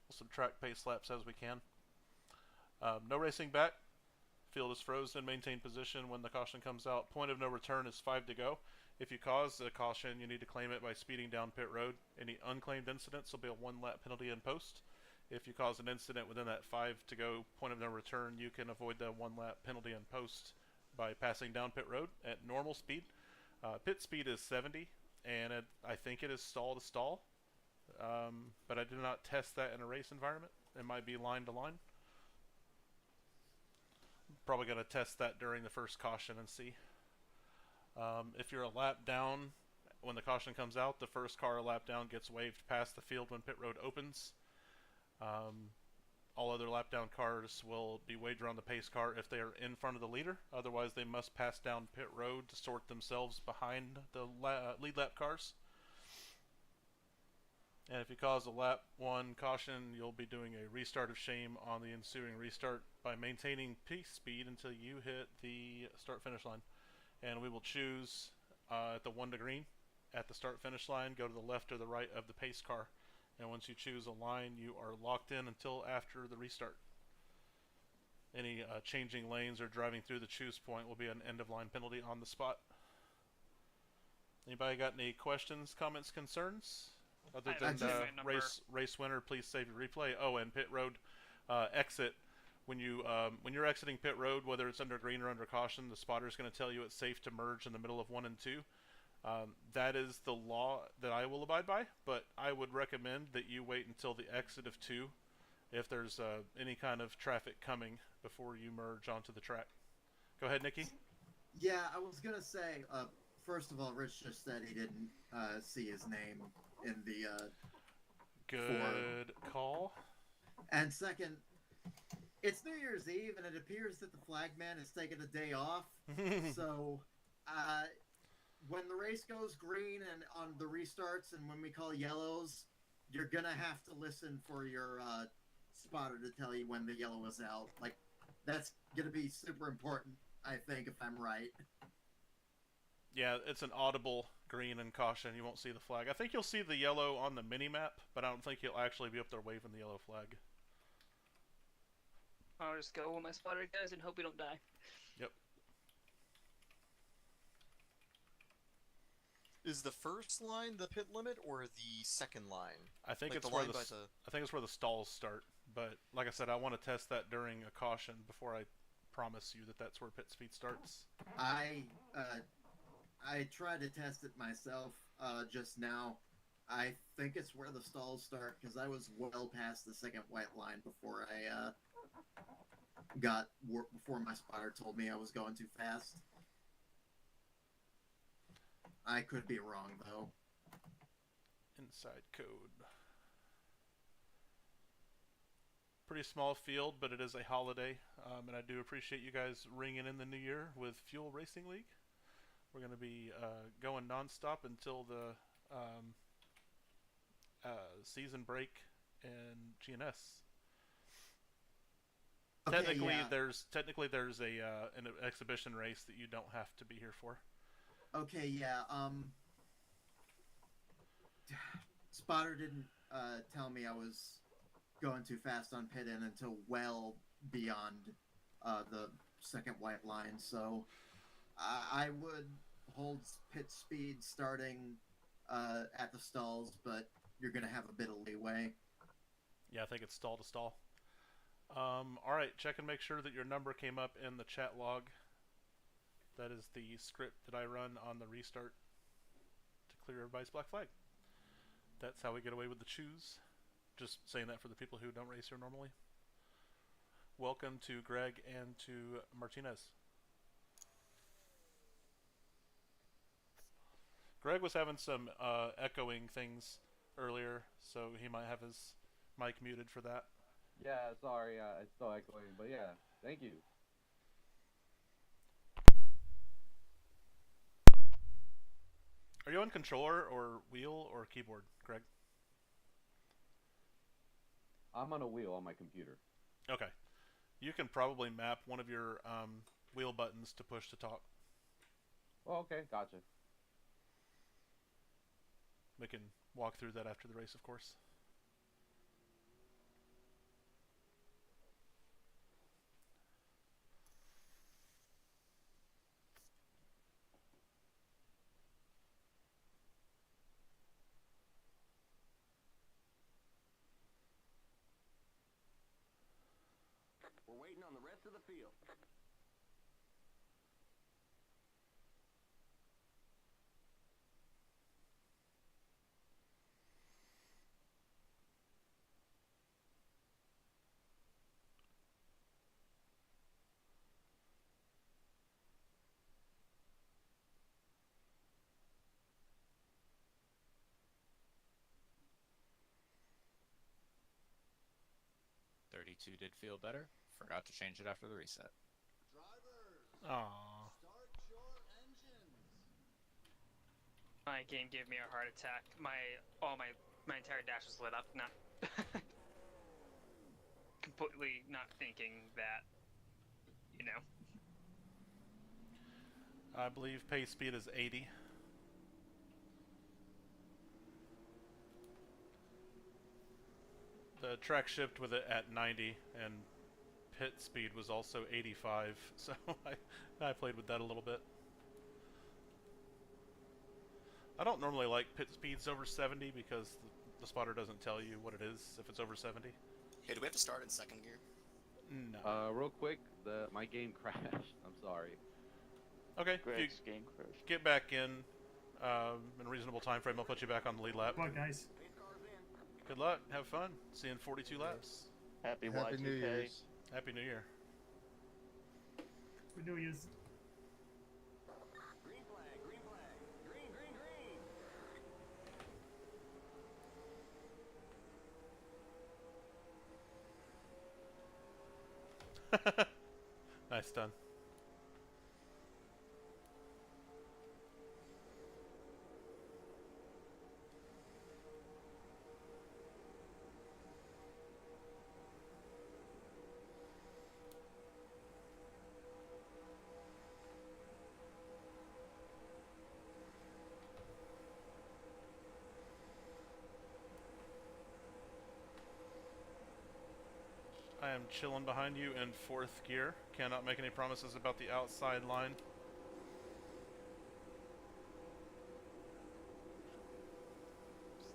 We'll subtract pace laps as we can. No racing back Field is frozen. Maintain position when the caution comes out. Point of no return is 5 to go. If you cause a caution, you need to claim it by speeding down pit road. Any unclaimed incidents will be a 1-lap penalty in post. If you cause an incident within that 5 to go point of no return, you can avoid the 1-lap penalty in post by passing down pit road at normal speed. Pit speed is 70, and I think it is stall to stall, but I did not test that in a race environment. It might be line to line. Probably going to test that during the first caution and see. If you're a lap down when the caution comes out, the first car a lap down gets waved past the field when pit road opens. All other lap down cars will be waved around the pace car if they are in front of the leader. Otherwise, they must pass down pit road to sort themselves behind the lead lap cars. And if you cause a lap 1 caution, you'll be doing a restart of shame on the ensuing restart by maintaining peak speed until you hit the start finish line. And we will choose at the 1 to green at the start finish line, go to the left or the right of the pace car. And once you choose a line, you are locked in until after the restart. Any changing lanes or driving through the choose point will be an end of line penalty on the spot. Anybody got any questions, comments, concerns? Other than race winner, please save your replay. Oh, and pit road exit. When you're exiting pit road, whether it's under green or under caution, the spotter is going to tell you it's safe to merge in the middle of 1 and 2. That is the law that I will abide by, but I would recommend that you wait until the exit of 2 if there's any kind of traffic coming before you merge onto the track. Go ahead, Nikki.
Yeah, I was going to say, first of all, Rich just said he didn't see his name in the
Good call.
And second, it's New Year's Eve, and it appears that the flagman has taken a day off. So, when the race goes green and on the restarts, and when we call yellows, you're gonna have to listen for your spotter to tell you when the yellow is out. Like, that's gonna be super important, I think, if I'm right.
Yeah, it's an audible green and caution. You won't see the flag. I think you'll see the yellow on the mini-map, but I don't think you'll actually be up there waving the yellow flag.
I'll just go where my spotter goes and hope we don't die.
Yep.
Is the first line the pit limit or the second line?
I think
Like
it's
the
where
line
the
by the-
I think it's where the stalls start. But like I said, I want to test that during a caution before I promise you that that's where pit speed starts.
I tried to test it myself just now. I think it's where the stalls start, because I was well past the second white line before I before my spotter told me I was going too fast. I could be wrong, though.
Inside code. Pretty small field, but it is a holiday, and I do appreciate you guys ringing in the new year with Fuel Racing League. We're going to be going non-stop until the season break in GNS.
Okay,
technically,
yeah.
there's an exhibition race that you don't have to be here for.
Okay, yeah, spotter didn't tell me I was going too fast on pit in until well beyond the second white line, so I would hold pit speed starting at the stalls, but you're going to have a bit of leeway.
Yeah, I think it's stall to stall. Alright, check and make sure that your number came up in the chat log. That is the script that I run on the restart to clear everybody's black flag. That's how we get away with the choose. Just saying that for the people who don't race here normally. Welcome to Greg and to Martinez. Greg was having some echoing things earlier, so he might have his mic muted for that.
Yeah, sorry, it's still echoing, but yeah, thank you.
Are you on controller or wheel or keyboard, Greg?
I'm on a wheel on my computer.
Okay. You can probably map one of your wheel buttons to push to talk.
Oh, okay, gotcha.
We can walk through that after the race, of course.
We're waiting on the rest of the field.
"32 did feel better. Forgot to change it after the reset."
Aww.
My game gave me a heart attack. My entire dash was lit up. Not completely not thinking that, you know.
I believe pace speed is 80. The track shipped with it at 90, and pit speed was also 85, so I played with that a little bit. I don't normally like pit speeds over 70 because the spotter doesn't tell you what it is if it's over 70.
Hey, do we have to start in second gear?
No.
Real quick, my game crashed. I'm sorry.
Okay, if you
Greg's game crashed.
get back in a reasonable time frame, I'll put you back on the lead lap.
Come on, guys.
Good luck. Have fun. See you in 42 laps.
Happy
Happy
Y2K.
New Year's.
Happy New Year.
We know he is.
Green flag, green flag. Green, green, green.
Nice done. I am chilling behind you in 4th gear. Cannot make any promises about the outside line.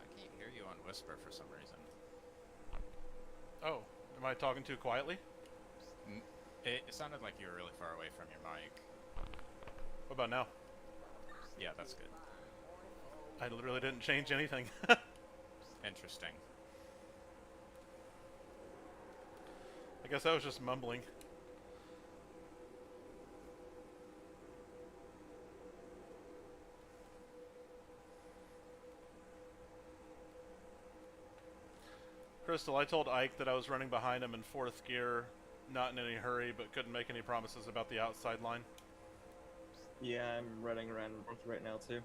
I can't hear you on whisper for some reason.
Oh, am I talking too quietly?
It sounded like you were really far away from your mic.
What about now?
Yeah, that's good.
I literally didn't change anything.
Interesting.
I guess I was just mumbling. Crystal, I told Ike that I was running behind him in 4th gear, not in any hurry, but couldn't make any promises about the outside line.
Yeah, I'm running around north right now too.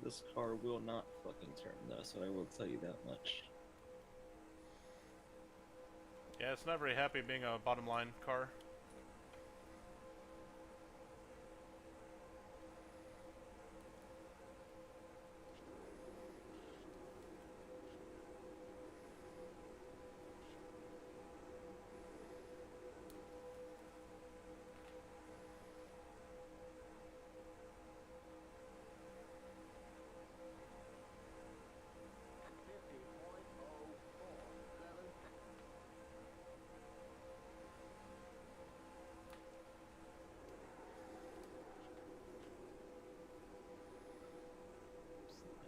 This car will not fucking turn though, so I will tell you that much.
Yeah, it's not very happy being a bottom line car.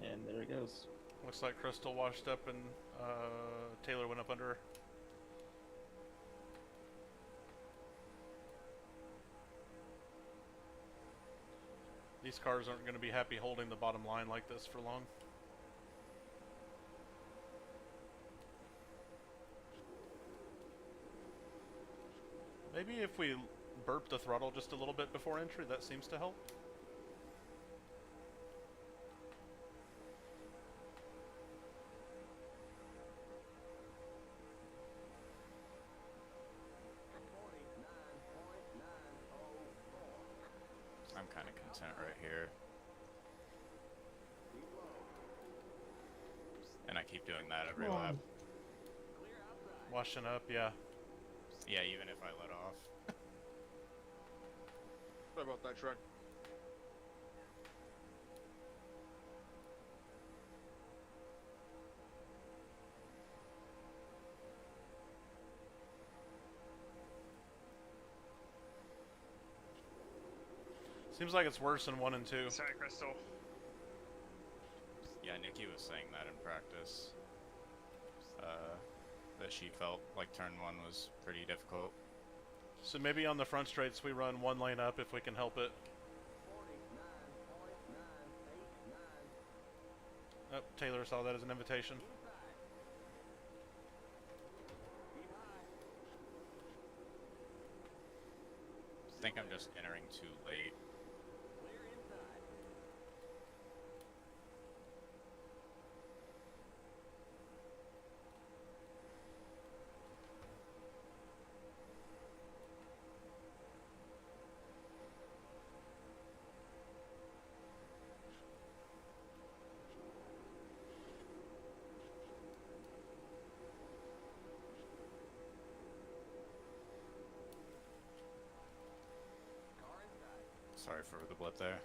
And there it goes.
Looks like Crystal washed up and Taylor went up under her. These cars aren't going to be happy holding the bottom line like this for long. Maybe if we burp the throttle just a little bit before entry, that seems to help.
kind of content right here. And I keep doing that every lap.
Washing up, yeah.
Yeah, even if I let off.
Sorry about that, Shrek.
Seems like it's worse in 1 and 2.
Sorry, Crystal.
Yeah, Nikki was saying that in practice. That she felt like turn 1 was pretty difficult.
So maybe on the front straights we run 1 lane up if we can help it. Oh, Taylor saw that as an invitation.
I think I'm just entering too late. Sorry for the blip there.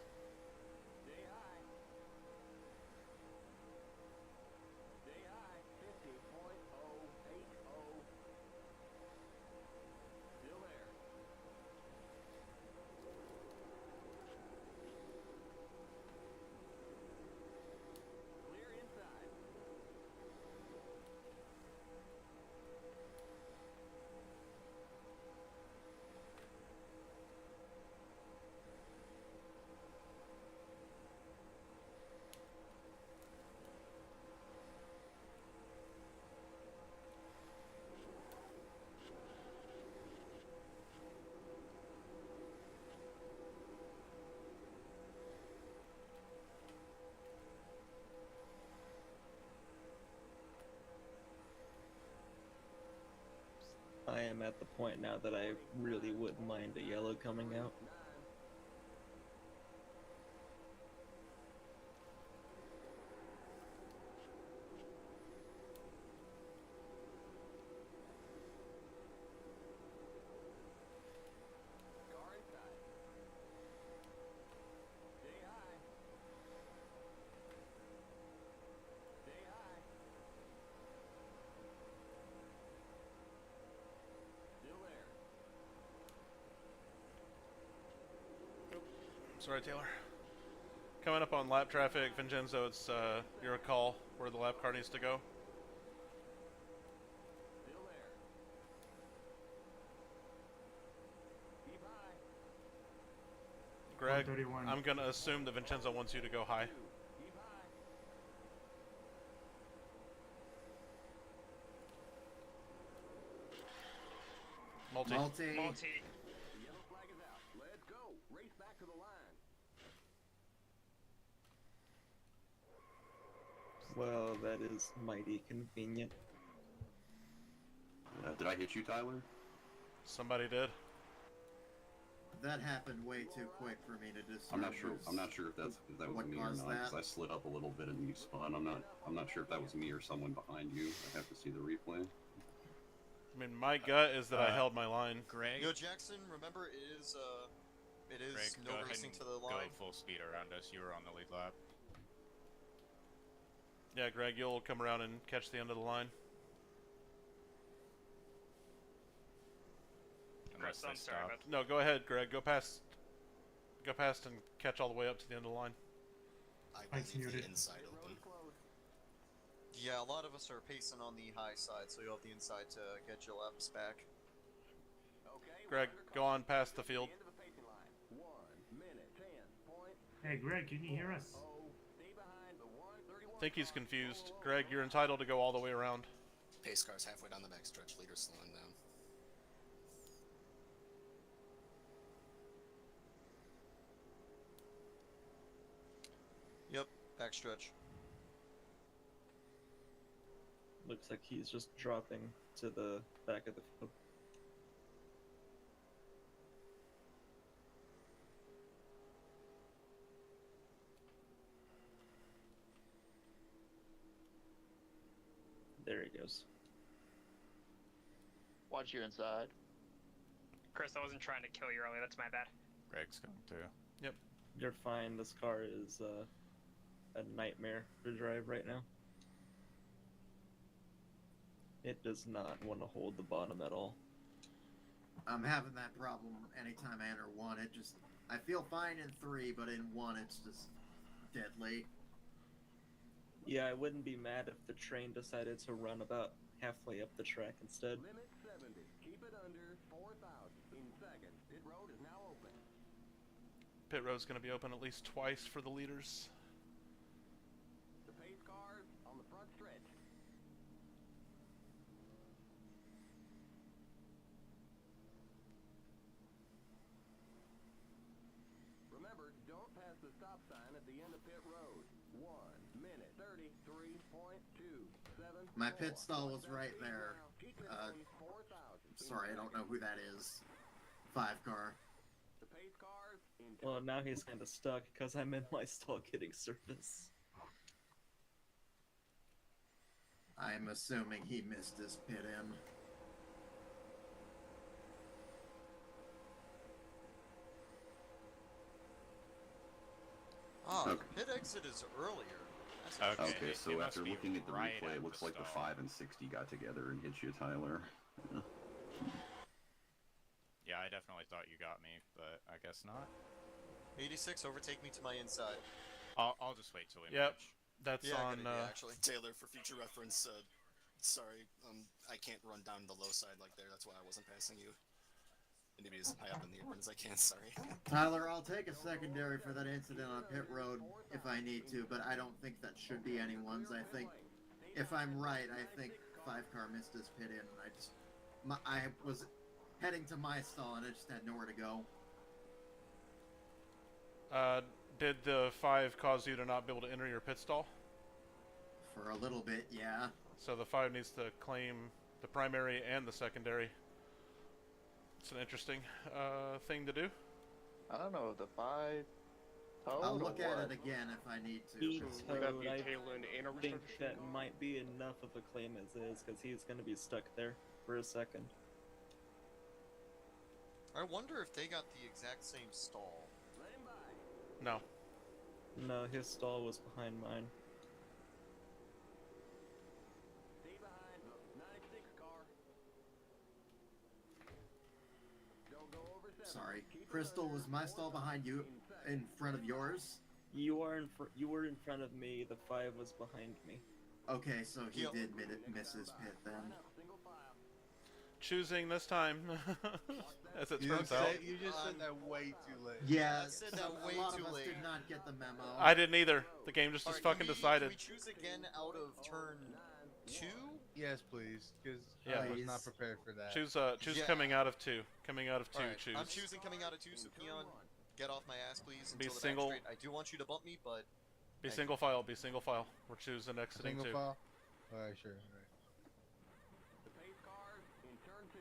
I am at the point now that I really wouldn't mind a yellow coming out.
Sorry, Taylor. Coming up on lap traffic, Vincenzo, it's your call where the lap car needs to go. Greg,
131.
I'm going to assume that Vincenzo wants you to go high. Multi.
Multi.
Multi.
The yellow flag is out. Let's go. Race back to the line.
Well, that is mighty convenient.
Did I hit you, Tyler?
Somebody did.
That happened way too quick for me to distinguish.
I'm not sure. I'm not sure if that was
what
me or
caused
not. Because
that.
I slid up a little bit and you spun. I'm not sure if that was me or someone behind you. I have to see the replay.
I mean, my gut is that I held my line.
Greg,
Yo, Jackson, remember it is
Greg,
no
go ahead
racing
and
to the
go
line.
full speed around us. You were on the lead lap.
Yeah, Greg, you'll come around and catch the end of the line.
Unless
Chris, I'm
they
sorry
stop.
about
No, go ahead, Greg. Go past and catch all the way up to the end of the line.
I
Mike's
believe the
muted.
inside open.
Yeah, a lot of us are pacing on the high side, so you'll have the inside to get your laps back.
Okay.
Greg, go on past the field.
End of the pacing line. 1 minute 10.0.
Hey, Greg, can you hear us?
Stay behind the 131.
I think he's confused. Greg, you're entitled to go all the way around.
Pace car's halfway down the backstretch, leader slowing down.
Yep, backstretch.
Looks like he's just dropping to the back of the field. There he goes.
Watch your inside.
Chris, I wasn't trying to kill you earlier. That's my bad.
Greg's going too.
Yep.
You're fine. This car is a nightmare to drive right now. It does not want to hold the bottom at all.
I'm having that problem anytime I enter 1. It just, I feel fine in 3, but in 1 it's just deadly.
Yeah, I wouldn't be mad if the train decided to run about halfway up the track instead.
Limit 70. Keep it under 4,000. In second, pit road is now open.
Pit road's going to be open at least twice for the leaders.
The pace cars on the front stretch. Remember, don't pass the stop sign at the end of pit road. 1 minute 33.277.
My pit stall was right there. Sorry, I don't know who that is. 5 car.
The pace cars in
Well, now he's kind of stuck because I'm in my stall getting service.
I'm assuming he missed his pit in.
Ah,
Okay.
the pit exit is earlier. That's
Okay.
interesting.
Okay,
it
so
must
after
be
looking at the
right
replay,
at
it looks
the
like the
stall.
5 and 60 got together and hit you, Tyler. Yeah.
Yeah, I definitely thought you got me, but I guess not.
86, overtake me to my inside.
I'll just wait till we
Yep.
merge.
That's
Yeah,
on.
good idea, actually. Taylor, for future reference, sorry, I can't run down the low side like there. That's why I wasn't passing you. I need to be as high up in the apron as I can, sorry.
Tyler, I'll take a secondary for that incident on pit road if I need to, but I don't think that should be anyone's. I think, if I'm right, I think 5 car missed his pit in. I was heading to my stall and I just had nowhere to go.
Did the 5 cause you to not be able to enter your pit stall?
For a little bit, yeah.
So the 5 needs to claim the primary and the secondary. It's an interesting thing to do.
I don't know, the 5 towed
I'll
or
look at
what?
it again if I need to.
He
Would that
towed.
be
I
Taylor and a
think that might be enough of a claim as is, because he's going to be stuck there for a second.
I wonder if they got the exact same stall.
No.
No, his stall was behind mine.
Stay behind the 96 car. Don't go over 7.
Sorry. Crystal, was my stall behind you in front of yours?
You were in front of me. The 5 was behind me.
Okay, so he did miss his pit then.
Choosing this time, as it
You
turns
just
out.
said- you just said that way too late.
Yeah,
I said that way
a lot
too
of us
late.
did not get the memo.
I didn't either. The game just
Alright,
fucking
can
decided.
we choose again out of turn 2?
Yes, please, because
Yeah.
I was not prepared for that.
Choose
Yeah.
coming out of 2. Coming out of 2,
Alright,
choose.
I'm choosing coming out of 2, so Keon, get off my ass, please.
Be
until the back
single.
straight. I do want you to bump me, but
Be
thank
single file, be single file. We're choosing exiting
Single
2.
file? Alright, sure. Alright.
The pace cars in turn 2.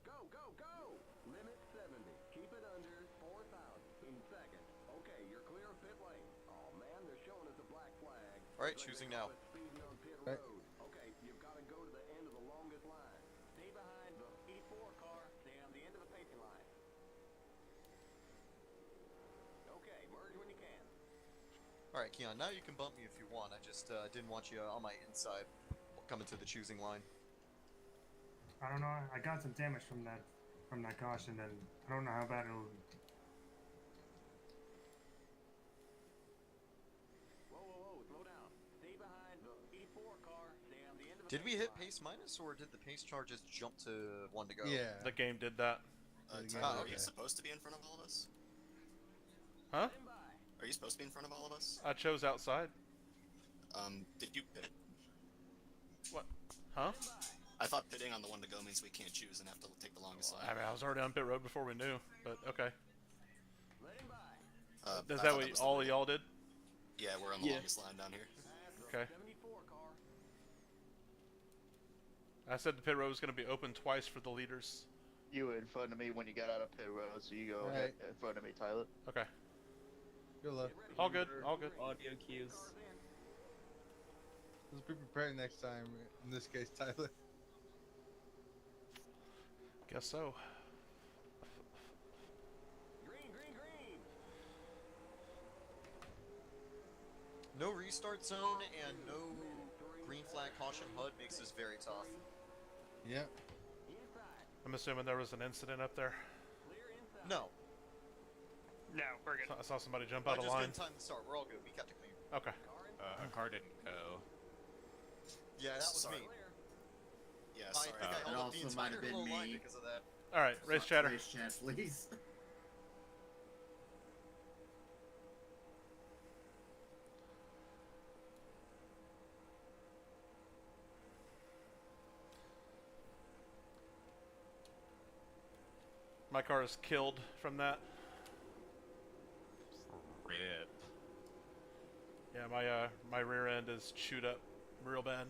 Go, go, go! Limit 70. Keep it under 4,000. In second. Okay, you're clear of pit lane. Oh man, they're showing us a black flag.
Alright,
Looks like
choosing
they
now.
call it speeding on pit
Right.
road. Okay, you've got to go to the end of the longest line. Stay behind the E4 car. Stay on the end of the pacing line. Okay, merge when you can.
Alright, Keon, now you can bump me if you want. I just didn't want you on my inside coming to the choosing line.
I don't know. I got some damage from that caution, and I don't know how bad it'll.
Whoa, whoa, whoa, slow down. Stay behind the E4 car. Stay on the end of the
Did we
pacing
hit
line.
pace minus, or did the pace charges jump to 1 to go?
Yeah.
The game did that.
Tyler, are
okay.
you supposed to be in front of all of us?
Huh?
Are you supposed to be in front of all of us?
I chose outside.
Did you pit?
What? Huh?
I thought pitting on the 1 to go means we can't choose and have to take the longest
I
line.
mean, I was already on pit road before we knew, but okay.
I
Is that
thought
what
was
all
the-
of y'all did?
Yeah, we're on the
Yeah.
longest line down here.
Okay.
74 car.
I said the pit road was going to be open twice for the leaders.
You were in front of me when you got out of pit road, so you go ahead in front of me, Tyler.
Okay.
Good luck.
All good, all good.
Audio cues.
Let's be prepared next time. In this case, Tyler.
Guess so.
Green, green, green.
No restart zone and no green flag caution HUD makes this very tough.
Yep.
I'm assuming there was an incident up there.
No.
No, we're good.
I saw somebody jump out of
just
line.
didn't time the start. We're all good. We kept it clean.
Okay.
A car didn't go.
Yeah, that was
Sorry.
me.
Yeah,
I
sorry.
think I
It
held up the
also might
entire
have been
whole line
me.
because of that.
All right, race chatter.
Race chat, please.
My car is killed from that.
Rip.
Yeah, my rear end is chewed up real bad.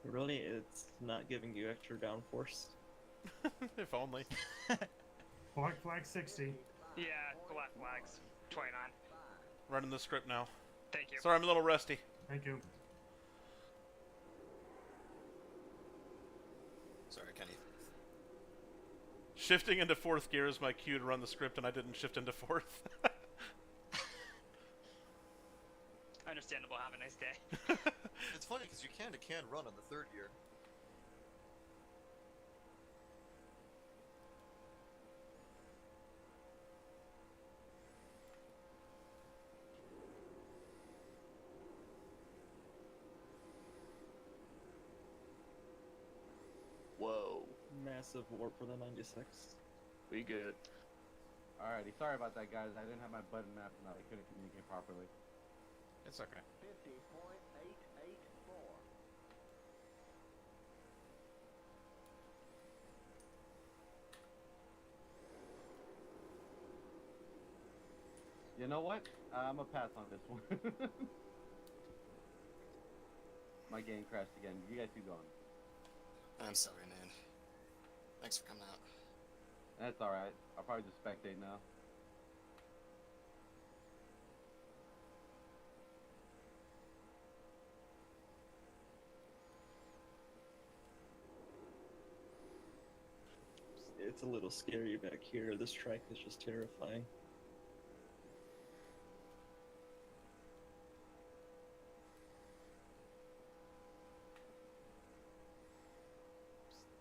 Really, it's not giving you extra downforce.
If only.
Black flag 60.
Yeah, black flags. 29.
Running the script now.
Thank you.
Sorry, I'm a little rusty.
Thank you.
Sorry, Kenny.
Shifting into fourth gear is my cue to run the script, and I didn't shift into fourth.
Understandable. Have a nice day.
It's funny because you can run on the third gear.
Whoa.
Massive warp for the 96.
We good.
Alrighty, sorry about that, guys. I didn't have my button mapped and I couldn't communicate properly.
It's okay.
50.884.
You know what? I'm gonna pass on this one. My game crashed again. You guys keep going.
I'm sorry, man. Thanks for coming out.
That's alright. I'll probably just spectate now.
It's a little scary back here. This track is just terrifying.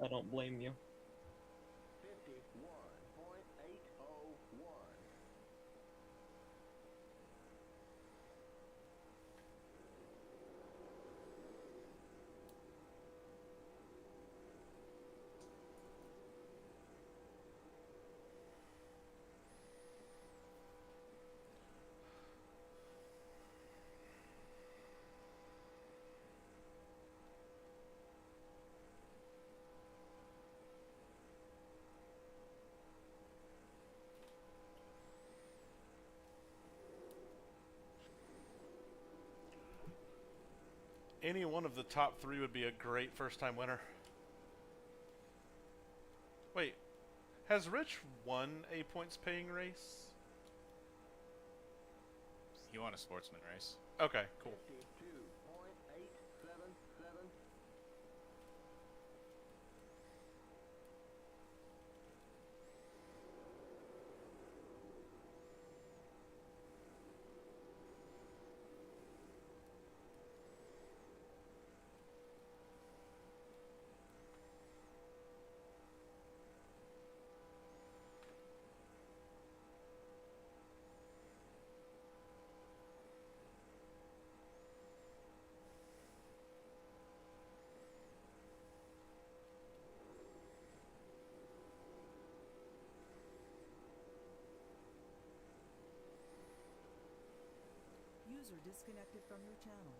I don't blame you.
51.801.
Any one of the top three would be a great first-time winner. Wait, has Rich won a points-paying race?
He won a sportsman race.
Okay, cool.
52.877.
User disconnected from your channel.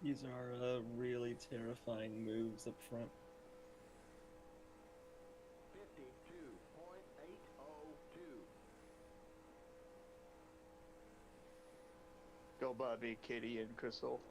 These are really terrifying moves up front.
52.802.
Go Bobby, Kitty, and Crystal.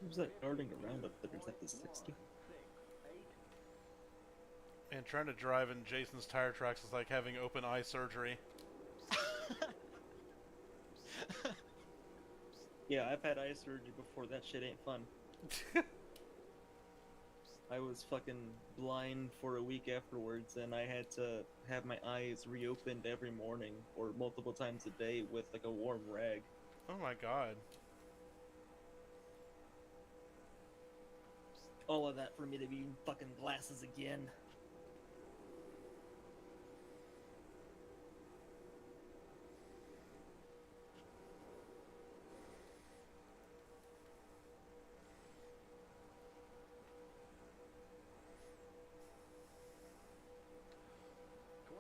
Who's that darting around up there? Is that the 60?
And trying to drive in Jason's tire tracks is like having open eye surgery.
Yeah, I've had eye surgery before. That shit ain't fun. I was fucking blind for a week afterwards, and I had to have my eyes reopened every morning or multiple times a day with like a warm rag.
Oh my god.
All of that for me to be in fucking glasses again.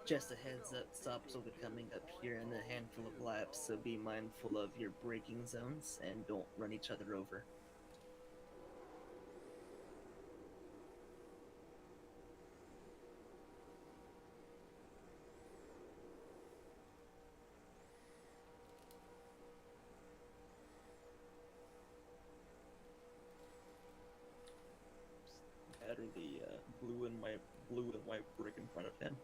Just a heads up, stops will be coming up here in a handful of laps, so be mindful of your braking zones and don't run each other over. That or the blue and white brick in front of him.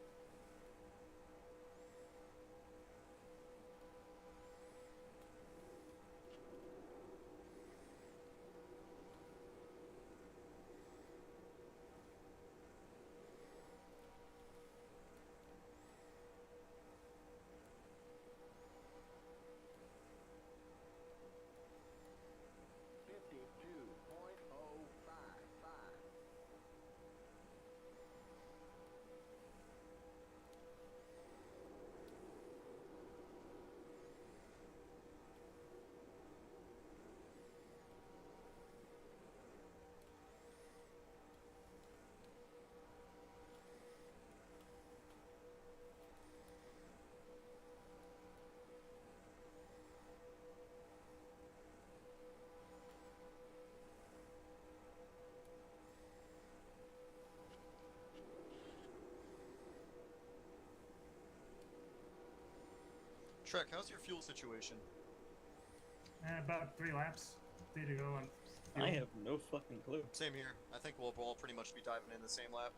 Trek, how's your fuel situation?
About 3 laps. 3 to go on.
I have no fucking clue.
Same here. I think we'll all pretty much be diving in the same lap.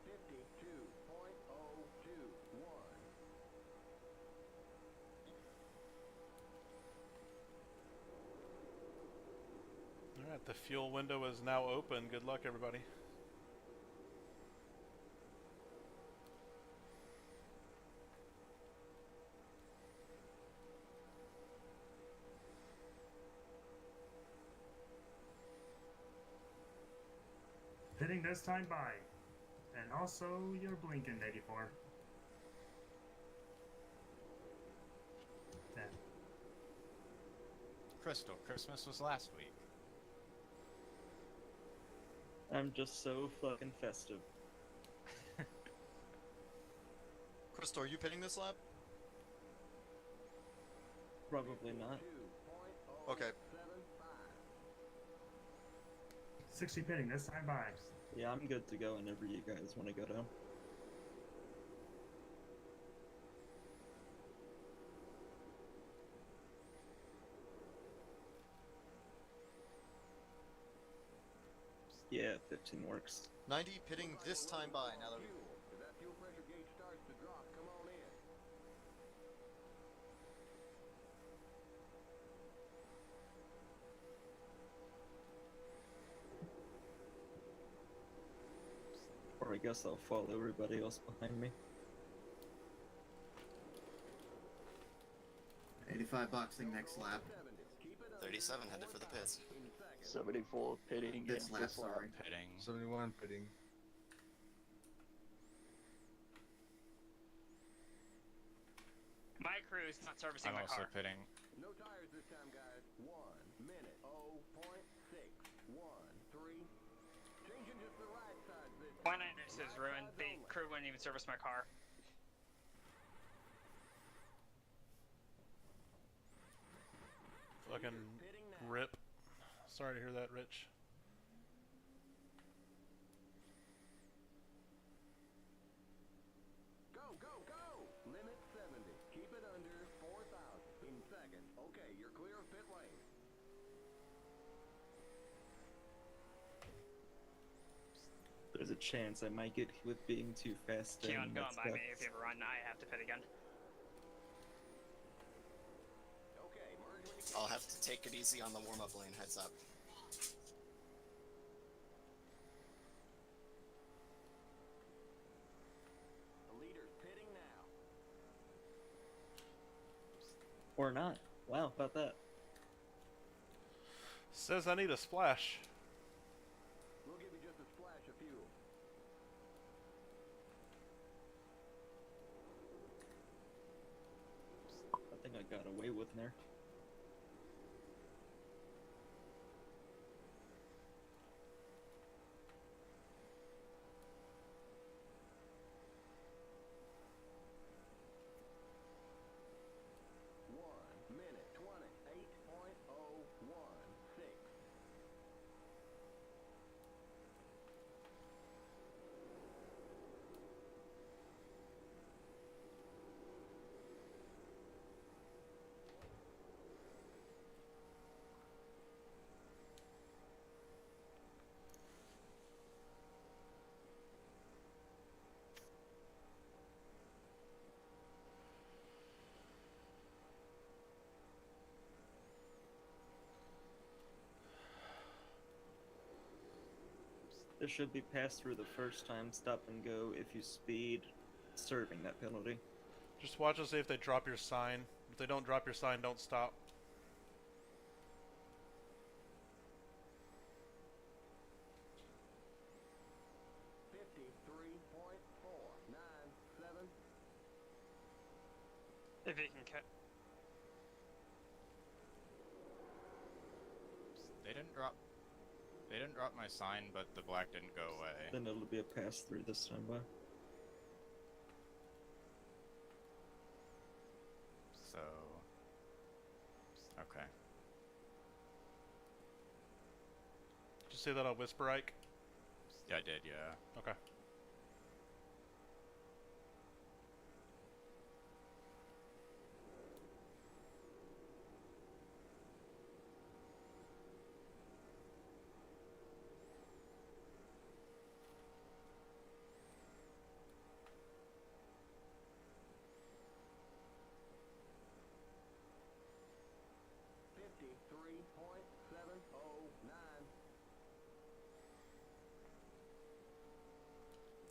52.021.
Alright, the fuel window is now open. Good luck, everybody.
Hitting this time by. And also, you're blinking, 84.
Crystal, Christmas was last week.
I'm just so fucking festive.
Crystal, are you pitting this lap?
Probably not.
Okay.
60 pitting this time. Bye.
Yeah, I'm good to go whenever you guys want to go down. Yeah, 15 works.
90 pitting this time by now that we...
If that fuel pressure gauge starts to drop, come on in.
Or I guess I'll follow everybody else behind me.
85 boxing next lap.
37 headed for the pits.
74 pitting.
This
and
lap,
this lap.
sorry.
Pitting.
71 pitting.
My crew is not servicing
I'm
my
also
car.
pitting.
No tires this time, guys. 1 minute. 0.613. Changing just the right side this
My 96 is ruined. The crew wouldn't even service my car.
Fucking rip. Sorry to hear that, Rich.
Go, go, go! Limit 70. Keep it under 4,000. In second. Okay, you're clear of pit lane.
There's a chance I might get hit with being too fast.
Keep on
and
going
that's
by
that.
me. If you ever run, I have to pit again.
Okay, merge when you
I'll have to take it easy on the warm-up lane, heads up.
The leader's pitting now.
Or not. Wow, about that.
Says I need a splash.
We'll give you just a splash of fuel.
I think I got away with there.
Minute 28.016.
This should be passed through the first time, stop and go if you speed, serving that penalty.
Just watch and see if they drop your sign. If they don't drop your sign, don't stop.
53.497.
If you can cut.
They didn't drop my sign, but the black didn't go away.
Then it'll be a pass through this time, by.
So, okay.
Did you say that on Whisper Ike?
Yeah, I did, yeah.
Okay.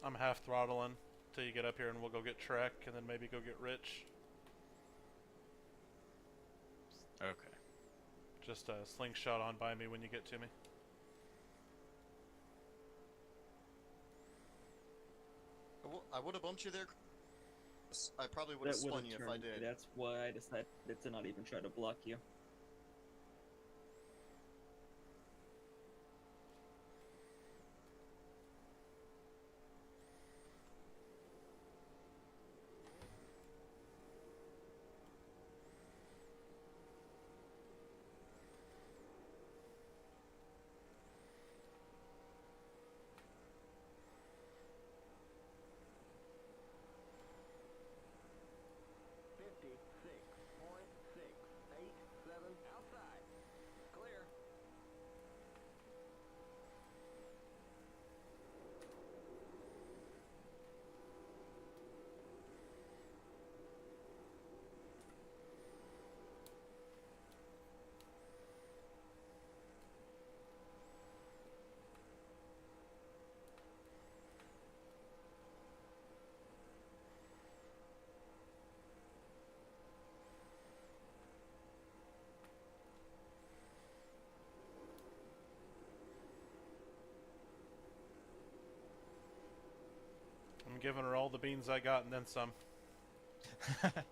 I'm half throttling till you get up here and we'll go get Trek and then maybe go get Rich.
Okay.
Just a slingshot on by me when you get to me.
I would have bumped you there. I probably would have spun you if I did.
That's why I decided to not even try to block you.
giving her all the beans I got and then some.
52.098.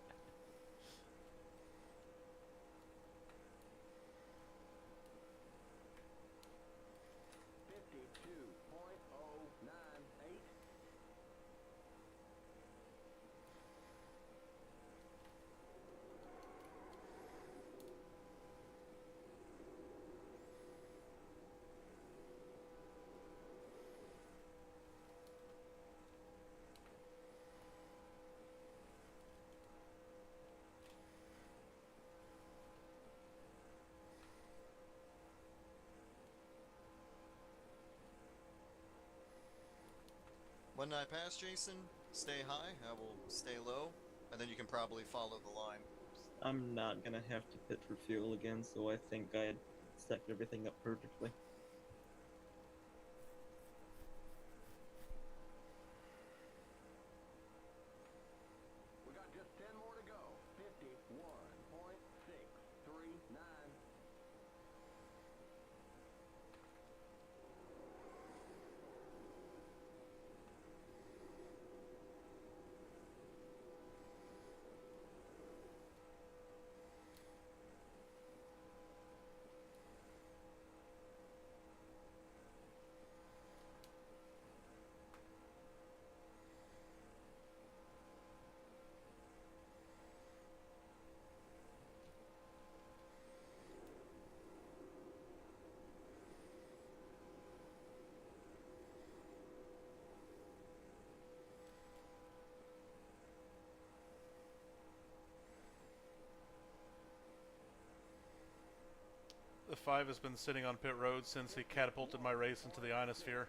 When I pass Jason, stay high, I will stay low, and then you can probably follow the line.
I'm not gonna have to pit for fuel again, so I think I had set everything up perfectly.
We got just 10 more to go. 51.639.
The 5 has been sitting on pit road since he catapulted my race into the ionosphere.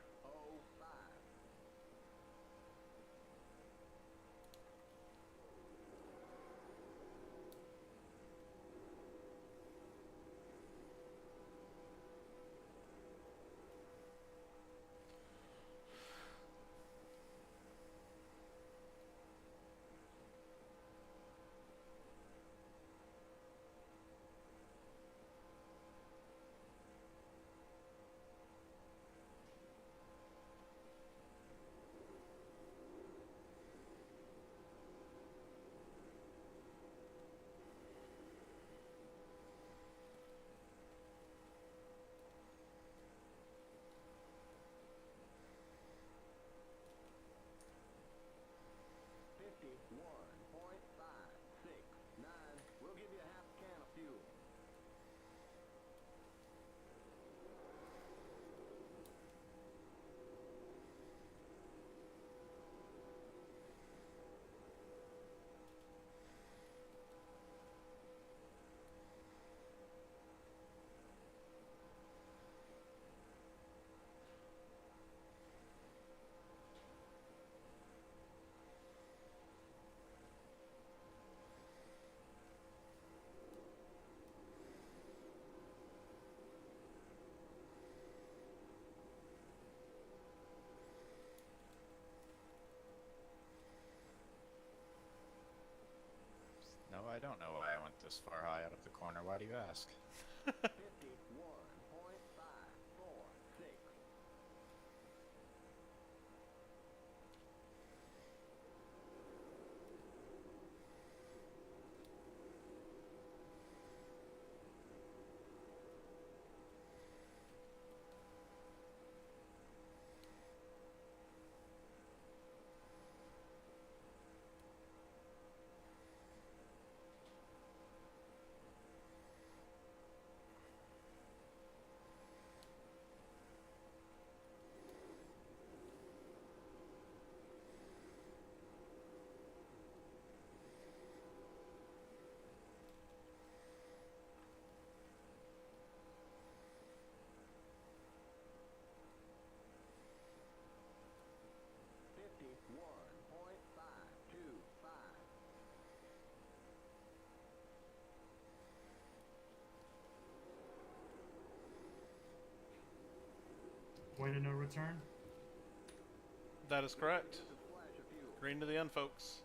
We'll give you a half can of fuel.
No, I don't know why I went this far high out of the corner. Why do you ask?
51.546.
Point of no return?
That is correct. Green to the end, folks.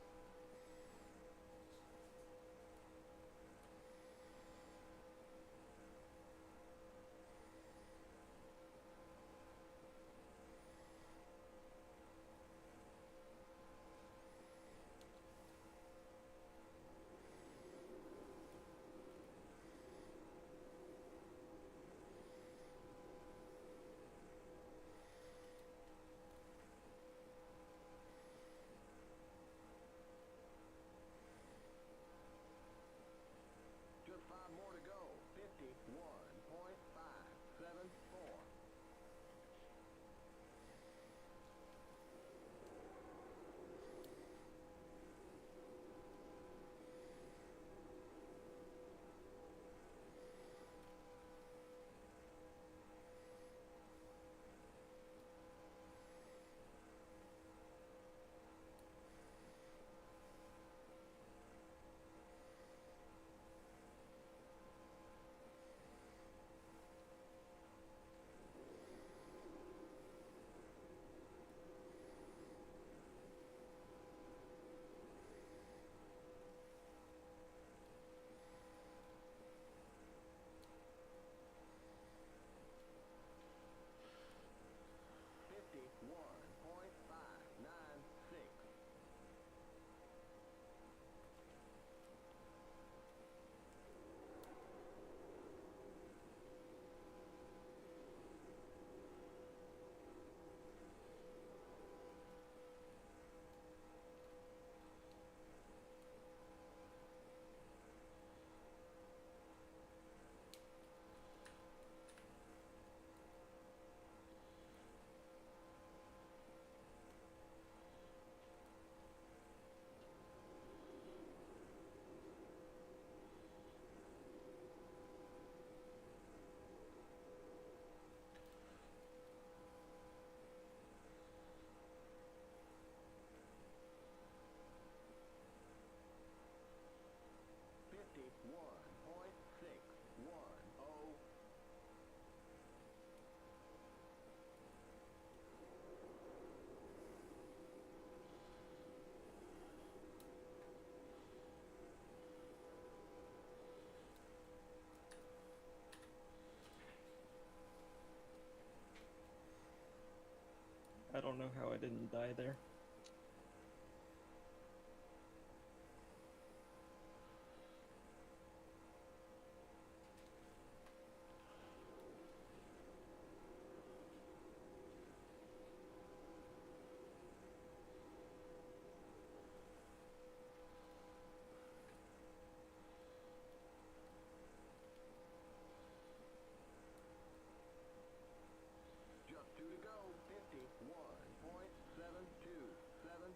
I don't know how I didn't die there.
Just 2 to go. 51.727.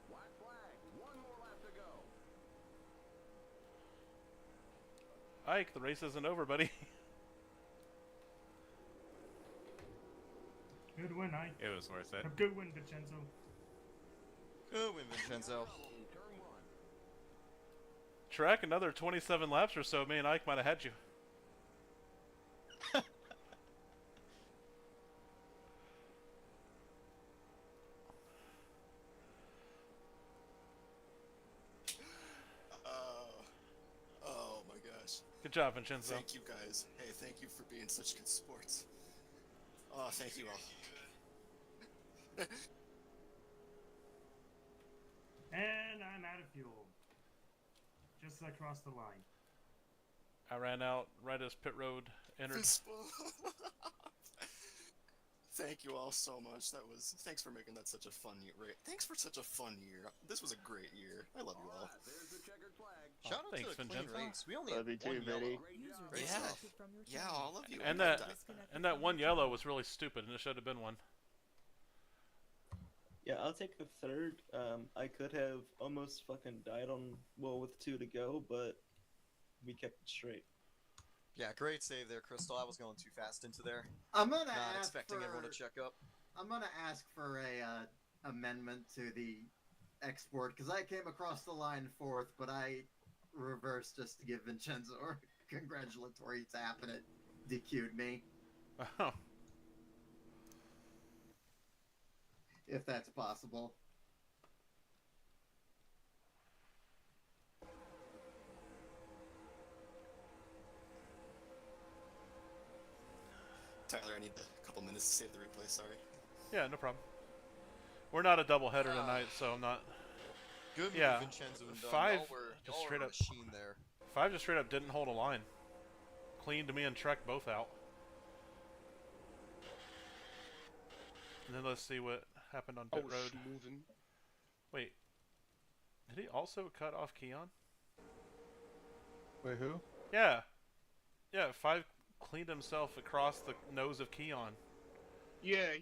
White flag. 1 more lap to go.
Ike, the race isn't over, buddy.
Good win, Ike.
It was worth it.
A good win, Vincenzo.
Good win, Vincenzo.
Turn 1.
Track another 27 laps or so. Me and Ike might have had you.
Oh my gosh.
Good job, Vincenzo.
Thank you guys. Hey, thank you for being such good sports. Oh, thank you all.
And I'm out of fuel. Just as I crossed the line.
I ran out right as pit road entered.
Thank you all so much. Thanks for making that such a fun year. Thanks for such a fun year. This was a great year. I love you all.
There's the checkered flag.
Shout out
thanks,
to a clean
Vincenzo.
race. We only
Love
had
you
one
too,
yellow.
Vinny.
User
Great
Yeah.
stuff.
disconnected from your
Yeah,
channel.
all of you.
And
I-
that one yellow was really stupid, and it should have been one.
Yeah, I'll take the third. I could have almost fucking died on, well, with 2 to go, but we kept it straight.
Yeah, great save there, Crystal. I was going too fast into there.
I'm gonna
Not
ask
expecting
for,
everyone to check up.
I'm gonna ask for a amendment to the export because I came across the line 4th, but I reversed just to give Vincenzo a congratulatory tap and it DQ'd me.
Oh.
If that's possible.
Tyler, I need a couple minutes to save the replay. Sorry.
Yeah, no problem. We're not a double header tonight, so I'm not.
Good move,
Yeah,
Vincenzo and Dunn.
5
Y'all were
just straight
a
up.
machine there.
5 just straight up didn't hold a line. Cleaned me and Trek both out. And then let's see what happened on pit road. Wait, did he also cut off Keon?
Wait, who?
Yeah. Yeah, 5 cleaned himself across the nose of Keon.
Yeah,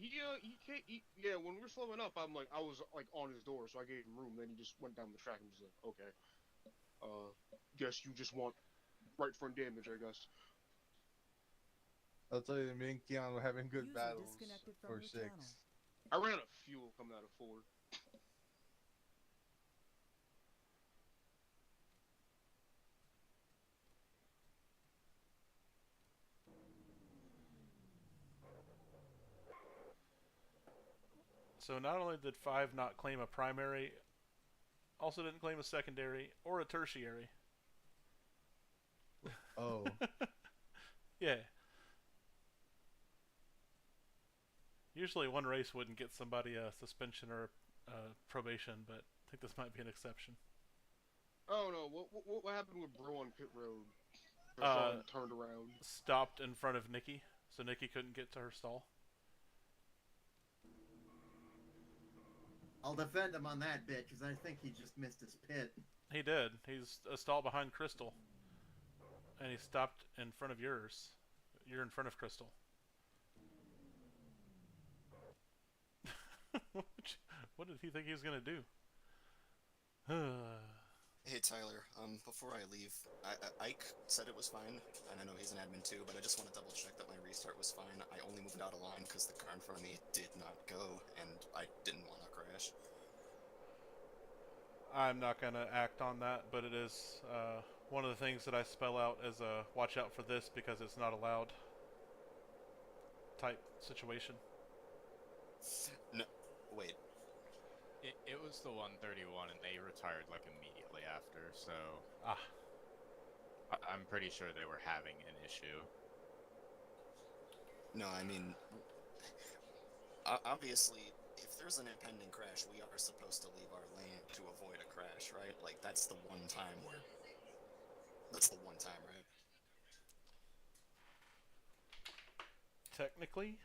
yeah, when we were slowing up, I was like on his door, so I gave him room. Then he just went down the track and was like, okay, guess you just want right front damage, I guess.
I'll tell you, me and Keon were having good
User
battles
disconnected from
for
your
6.
channel.
I ran a fuel coming out of 4.
So not only did 5 not claim a primary, also didn't claim a secondary or a tertiary.
Oh.
Yeah. Usually one race wouldn't get somebody a suspension or probation, but I think this might be an exception.
Oh no, what happened with Bro on pit road? Turned around.
Stopped in front of Nikki, so Nikki couldn't get to her stall.
I'll defend him on that bit because I think he just missed his pit.
He did. He's a stall behind Crystal. And he stopped in front of yours. You're in front of Crystal. What did he think he was gonna do?
Hey Tyler, before I leave, Ike said it was fine, and I know he's an admin too, but I just want to double check that my restart was fine. I only moved out of line because the car in front of me did not go, and I didn't want to crash.
I'm not gonna act on that, but it is one of the things that I spell out as a watch out for this because it's not allowed type situation.
No, wait.
It was the 131, and they retired like immediately after. So I'm pretty sure they were having an issue.
No, I mean, obviously, if there's an impending crash, we are supposed to leave our lane to avoid a crash, right? Like, that's the one time where... That's the one time, right?
Technically,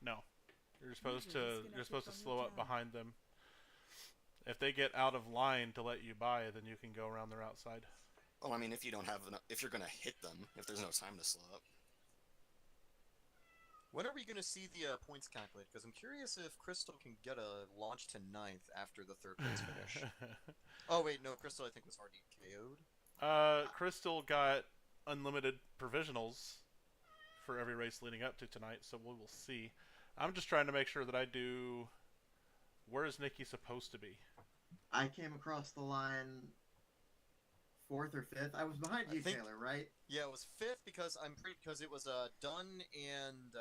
no. You're supposed to slow up behind them. If they get out of line to let you by, then you can go around their outside.
Well, I mean, if you don't have enough, if you're gonna hit them, if there's no time to slow up.
When are we going to see the points calculated? Because I'm curious if Crystal can get a launch to 9th after the 3rd place finish. Oh, wait, no, Crystal I think was already KO'd.
Crystal got unlimited provisionals for every race leading up to tonight, so we will see. I'm just trying to make sure that I do... Where is Nikki supposed to be?
I came across the line 4th or 5th. I was behind you, Taylor, right?
Yeah, it was 5th because it was Dunn and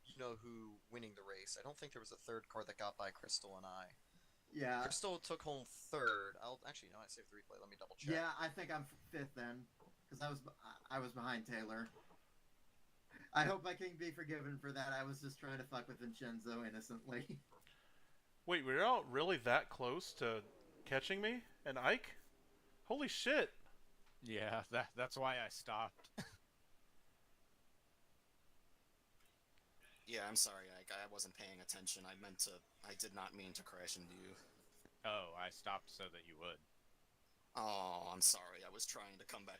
you know who winning the race. I don't think there was a 3rd car that got by Crystal and I.
Yeah.
Crystal took home 3rd. I'll actually no, I saved the replay. Let me double check.
Yeah, I think I'm 5th then, because I was behind Taylor. I hope I can be forgiven for that. I was just trying to fuck with Vincenzo innocently.
Wait, we're all really that close to catching me and Ike? Holy shit!
Yeah, that's why I stopped.
Yeah, I'm sorry, Ike. I wasn't paying attention. I did not mean to crash into you.
Oh, I stopped so that you would.
Oh, I'm sorry. I was trying to come back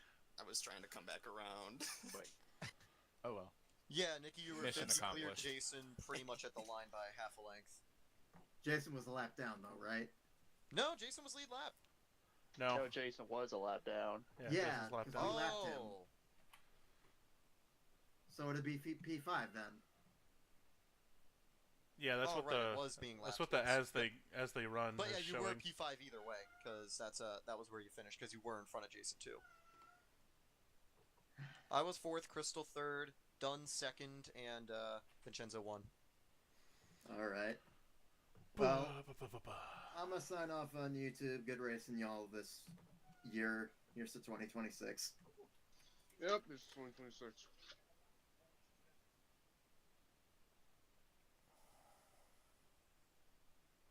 around.
Wait. Oh well.
Yeah, Nikki, you were
Mission
clear
accomplished.
Jason pretty much at the line by half a length.
Jason was a lap down, though, right?
No, Jason was lead lap.
No.
No, Jason was a lap down.
Yeah,
Jason's lap
'cause
down.
we lapped him. So it'd be P5 then.
Yeah, that's what
it was being
that's
lapped,
what the
yes.
as they run.
But yeah,
is
you were
showing.
P5 either way, because that was where you finished, because you were in front of Jason too. I was 4th, Crystal 3rd, Dunn 2nd, and Vincenzo 1.
All right. Well, I'm gonna sign off on YouTube. Good racing, y'all, this year. Here's to 2026.
Yep, this is 2026.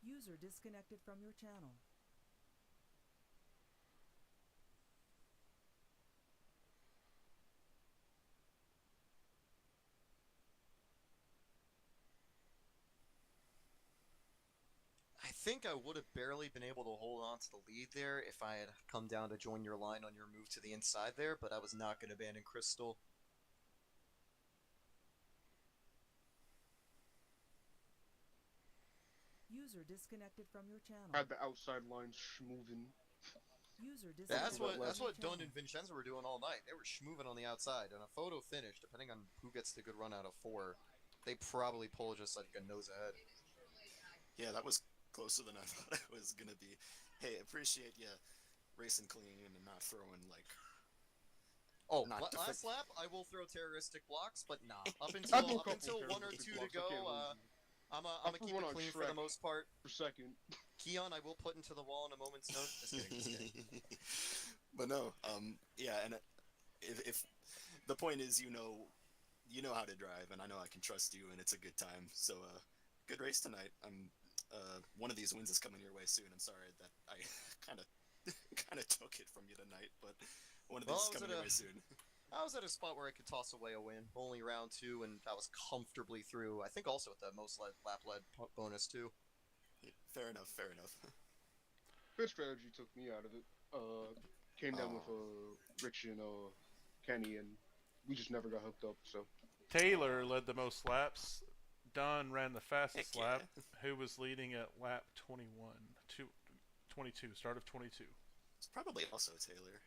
User disconnected from your channel.
I think I would have barely been able to hold on to the lead there if I had come down to join your line on your move to the inside there, but I was not going to abandon Crystal.
User disconnected from your channel.
Had the outside line schmoving.
User disconnected.
That's what Dunn and Vincenzo were doing all night. They were schmoving on the outside. And a photo finish, depending on who gets the good run out of 4, they probably pull just like a nose ahead.
Yeah, that was closer than I thought it was gonna be. Hey, appreciate you racing clean and not throwing like.
Oh,
not
last lap I will throw terroristic blocks, but nah. Up
I
until
threw a couple
1 or 2
terroristic
to
blocks, I
go,
can't hold you.
I'm
I
gonna
threw
keep
one
it
on
clean for the
Shrek
most part.
For second.
Keon, I will put into the wall in a moment's notice. Just kidding, just kidding.
But no, yeah, and if the point is, you know how to drive, and I know I can trust you, and it's a good time. So, good race tonight. One of these wins is coming your way soon. I'm sorry that I kind of took it from you tonight, but one of these is coming your way soon.
I was at a spot where I could toss away a win. Only round 2, and I was comfortably through. I think also with the most lap led bonus too.
Yeah, fair enough. Fair enough.
Good strategy took me out of it. Came down with Rich and Kenny, and we just never got hooked up. So
Taylor led the most laps. Dunn ran the fastest
Heck
lap.
yeah.
Who was leading at lap 21? 22, start of 22.
It's probably also Taylor.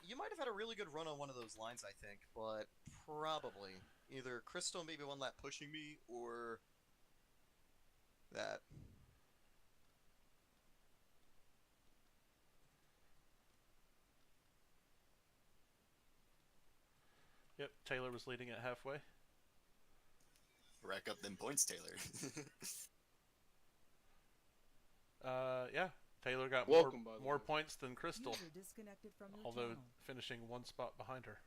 You might have had a really good run on one of those lines, I think, but probably either Crystal maybe one lap pushing me or that.
Yep, Taylor was leading at halfway.
Rack up them points, Taylor.
Yeah, Taylor got
Welcome, by the
more
way.
points than Crystal,
User disconnected from your
although
channel.
finishing one spot behind her.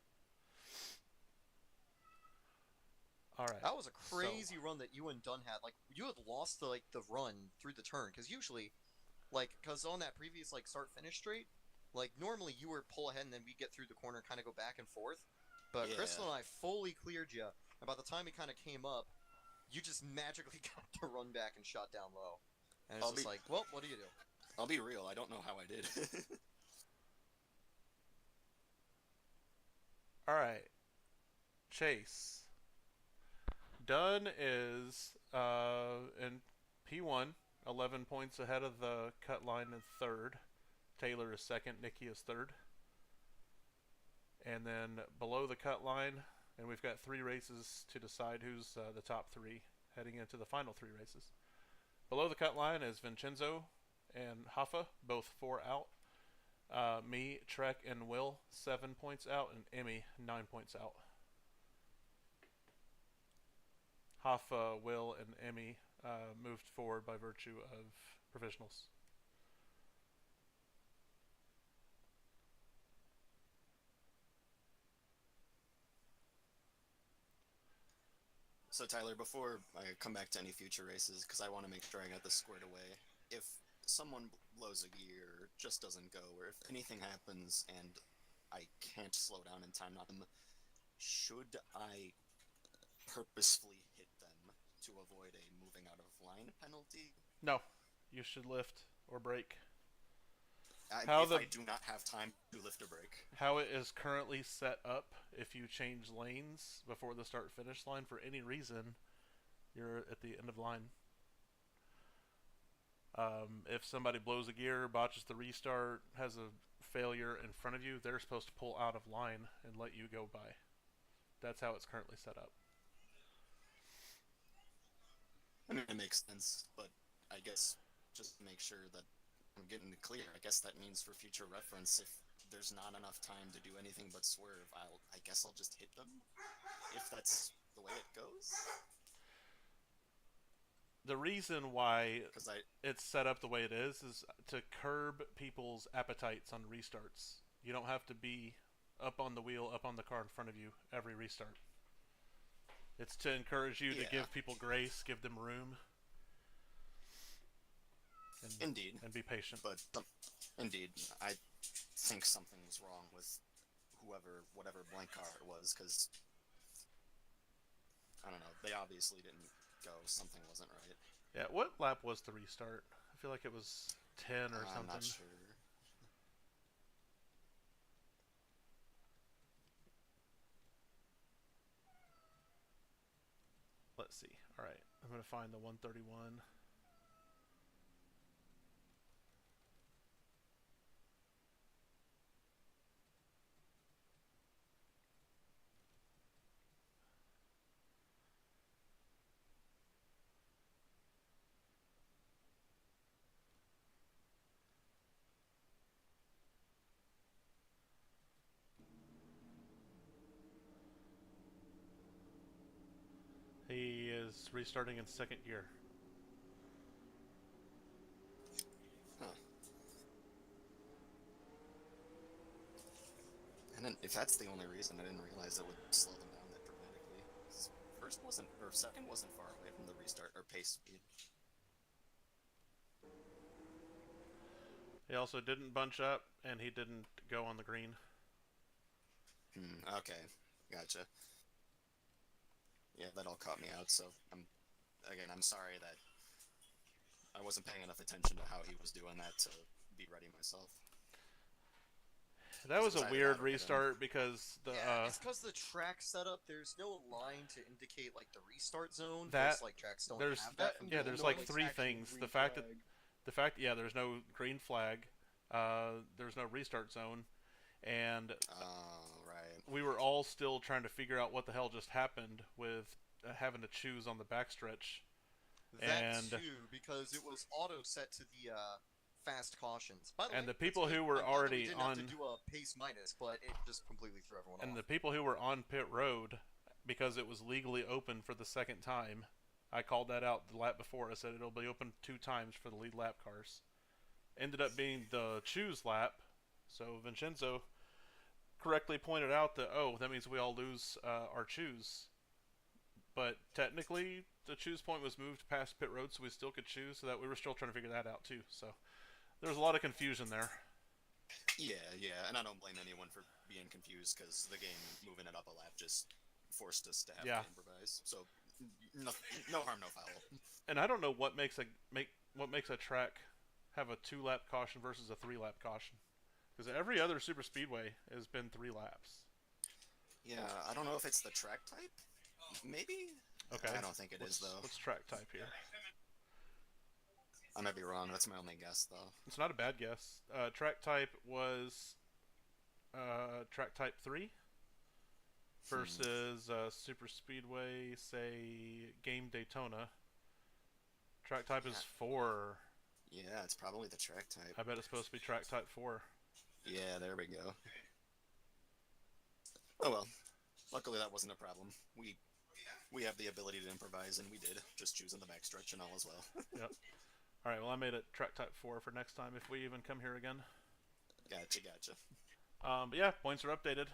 Alright.
That was a crazy run that you and Dunn had. Like, you had lost the run through the turn, because usually, because on that previous start finish straight, normally you would pull ahead and then we get through the corner, kind of go back and forth. But
Yeah.
Crystal and I fully cleared you, and by the time it kind of came up, you just magically got to run back and shot down low. And it's just well, what do you do?
I'll be real, I don't know how I did.
Alright. Chase. Dunn is in P1, 11 points ahead of the cut line in third. Taylor is second, Nikki is third. And then below the cut line, and we've got 3 races to decide who's the top 3 heading into the final 3 races. Below the cut line is Vincenzo and Hoffa, both 4 out. Me, Trek, and Will, 7 points out, and Emmy, 9 points out. Hoffa, Will, and Emmy moved forward by virtue of provisionals.
So Tyler, before I come back to any future races, because I want to make sure I got this squared away, if someone blows a gear, or just doesn't go, or if anything happens and I can't slow down in time, should I purposefully hit them to avoid a moving out of line penalty?
No, you should lift or brake.
If I do not have time to lift or brake.
How it is currently set up, if you change lanes before the start-finish line for any reason, you're at the end of line. If somebody blows a gear, botches the restart, has a failure in front of you, they're supposed to pull out of line and let you go by. That's how it's currently set up.
I mean, it makes sense, but I guess just to make sure that I'm getting it clear, I guess that means for future reference, if there's not enough time to do anything but swerve, I guess I'll just hit them, if that's the way it goes.
The reason why it's set up the way it is to curb people's appetites on restarts. You don't have to be up on the wheel, up on the car in front of you every restart. It's to encourage you to give people grace, give them room.
Indeed.
And be patient.
But, indeed, I think something was wrong with whatever blank car it was, because, I don't know, they obviously didn't go, something wasn't right.
Yeah, what lap was the restart? I feel like it was 10 or something.
I'm not sure.
Let's see. Alright, I'm going to find the 131. He is restarting in second gear.
Huh. And if that's the only reason, I didn't realize it would slow them down that dramatically. Second wasn't far away from the restart or pace speed.
He also didn't bunch up, and he didn't go on the green.
Okay, gotcha. Yeah, that all caught me out, so I'm sorry that I wasn't paying enough attention to how he was doing that to be ready myself.
That was
It
a
either
weird
that or get in.
restart because the
Yeah, it's because the track setup. There's no line to indicate like the restart zone.
that
Most like tracks don't
there's
have that. From
yeah,
the
there's
old
like
ones.
three things. The fact that yeah, there's no green flag. There's no restart zone, and
right.
we were all still trying to figure out what the hell just happened with having to choose on the backstretch.
That
And
too, because it was auto set to the fast cautions. By the
and
way,
the people
that's
who
good.
were
I'm glad that we
already
didn't
on
have to do a pace minus, but it just completely threw everyone
and
off.
the people who were on pit road, because it was legally open for the second time, I called that out the lap before. I said it'll be open 2 times for the lead lap cars. Ended up being the choose lap, so Vincenzo correctly pointed out that, oh, that means we all lose our choose. But technically, the choose point was moved past pit road, so we still could choose, so that we were still trying to figure that out too. So there was a lot of confusion there.
Yeah, and I don't blame anyone for being confused because the game moving it up a lap just forced us to have to improvise. So no harm, no foul.
And I don't know what makes a track have a 2-lap caution versus a 3-lap caution, because every other super speedway has been 3 laps.
Yeah, I don't know if it's the track type. Maybe.
Okay.
I don't think it is though.
What's track type here?
I might be wrong. That's my only guess though.
It's not a bad guess. Track type was track type 3 versus Super Speedway, say Game Daytona. Track type is 4.
Yeah, it's probably the track type.
I bet it's supposed to be track type 4.
Yeah, there we go. Oh well. Luckily that wasn't a problem. We have the ability to improvise, and we did. Just choosing the backstretch and all as well.
Yep. Alright, well I made it track type 4 for next time if we even come here again.
Gotcha.
But yeah, points are updated.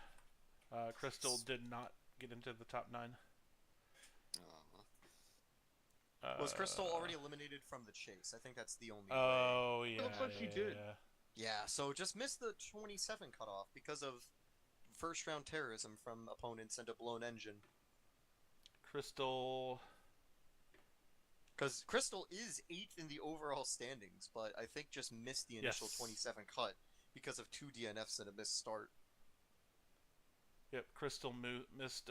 Crystal did not get into the top 9.
Was Crystal already eliminated from the chase? I think that's the only
way.
It
Yeah.
looks like
she did.
Yeah, so just missed the 27 cutoff because of first round terrorism from opponents and a blown engine.
Crystal...
Because Crystal is 8th in the overall standings, but I think just missed the initial 27 cut because of 2 DNFs and a missed start.
Yep, Crystal missed.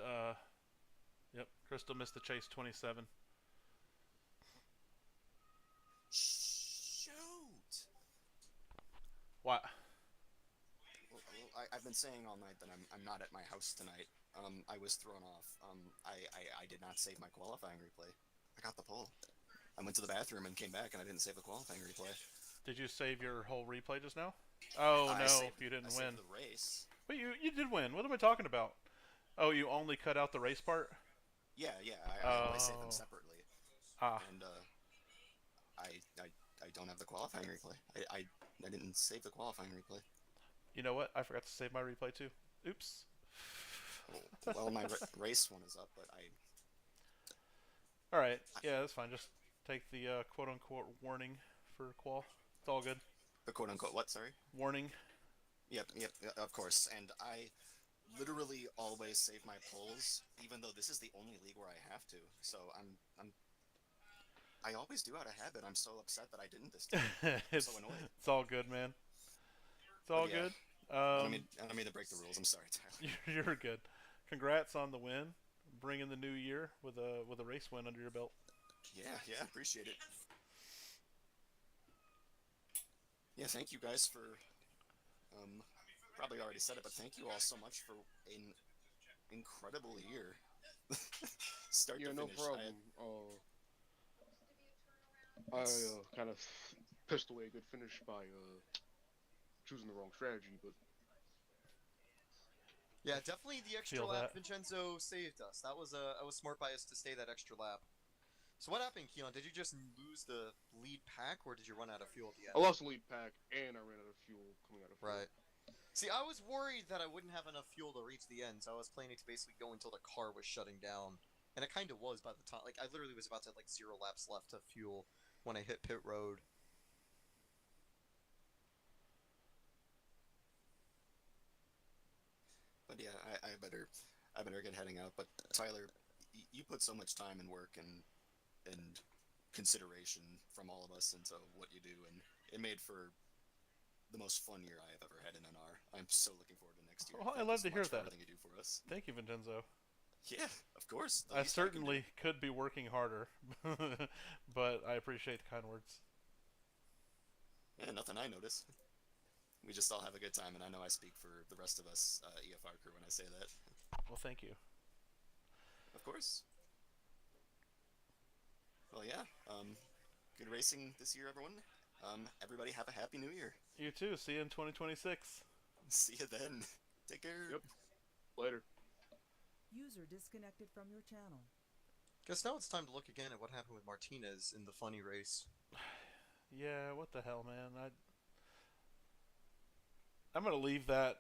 Crystal missed the chase 27.
Shoot!
What?
Well, I've been saying all night that I'm not at my house tonight. I was thrown off. I did not save my qualifying replay. I got the pole. I went to the bathroom and came back, and I didn't save the qualifying replay.
Did you save your whole replay just now? Oh no, you didn't win.
The race.
Wait, you did win. What am I talking about? Oh, you only cut out the race part?
Yeah. I always save them separately. And I don't have the qualifying replay. I didn't save the qualifying replay.
You know what? I forgot to save my replay too. Oops.
Well, my race one is up, but
All right. Yeah, that's fine. Just take the quote-unquote warning for qual. It's all good.
The quote-unquote what? Sorry.
Warning.
Yep, of course. And I literally always save my polls, even though this is the only league where I have to. So I always do out of habit. I'm so upset that I didn't this time. I'm so annoyed.
It's all good, man. It's all good.
I don't mean to break the rules. I'm sorry, Tyler.
You're good. Congrats on the win. Bring in the new year with a race win under your belt.
Yeah, appreciate it. Yeah, thank you guys for probably already said it, but thank you all so much for an incredible year. Start to
no
finish.
problem. I kind of pissed away a good finish by choosing the wrong strategy, but
yeah, definitely the extra lap Vincenzo saved us. That was smart by us to stay that extra lap. So what happened, Keon? Did you just lose the lead pack, or did you run out of fuel at the end?
I lost the lead pack, and I ran out of fuel coming out of fuel.
Right. See, I was worried that I wouldn't have enough fuel to reach the end, so I was planning to basically go until the car was shutting down. And it kind of was by the time. Like, I literally was about to have, 0 laps left of fuel when I hit pit road.
But yeah, I better get heading out. But Tyler, you put so much time and work and consideration from all of us into what you do, and it made for the most fun year I have ever had in NR. I'm so looking forward to next year.
Well, I
Thank
love
you so
to hear
much for
that.
everything you do for us.
Thank you, Vincenzo.
Yeah, of course. the
I
least can do.
certainly could be working harder, but I appreciate the kind words.
Yeah, nothing I notice. We just all have a good time, and I know I speak for the rest of us EFR crew when I say that.
Well, thank you.
Of course. Well, yeah. Good racing this year, everyone. Everybody have a happy new year.
You too. See you in 2026.
See you then. Take care.
Yep. Later.
User disconnected from your channel.
Guess now it's time to look again at what happened with Martinez in the funny race.
Yeah, what the hell, man? I'm gonna leave that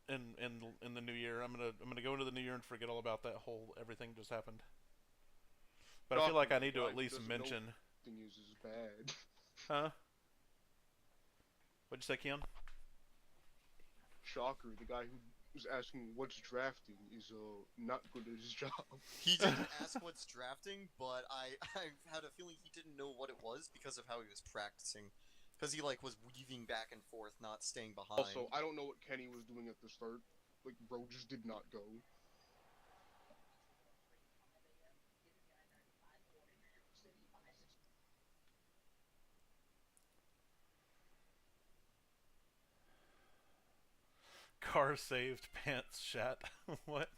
in the new year. I'm gonna go into the new year and forget all about that whole everything just happened. But I feel like I need to at least mention.
Thing is bad.
Huh? What'd you say, Keon?
Shocker, the guy who was asking what's drafting is not good at his job.
He didn't ask what's drafting, but I had a feeling he didn't know what it was because of how he was practicing. Because he was weaving back and forth, not staying behind.
Also, I don't know what Kenny was doing at the start. Like, bro just did not go.
Car saved, pants shat. What?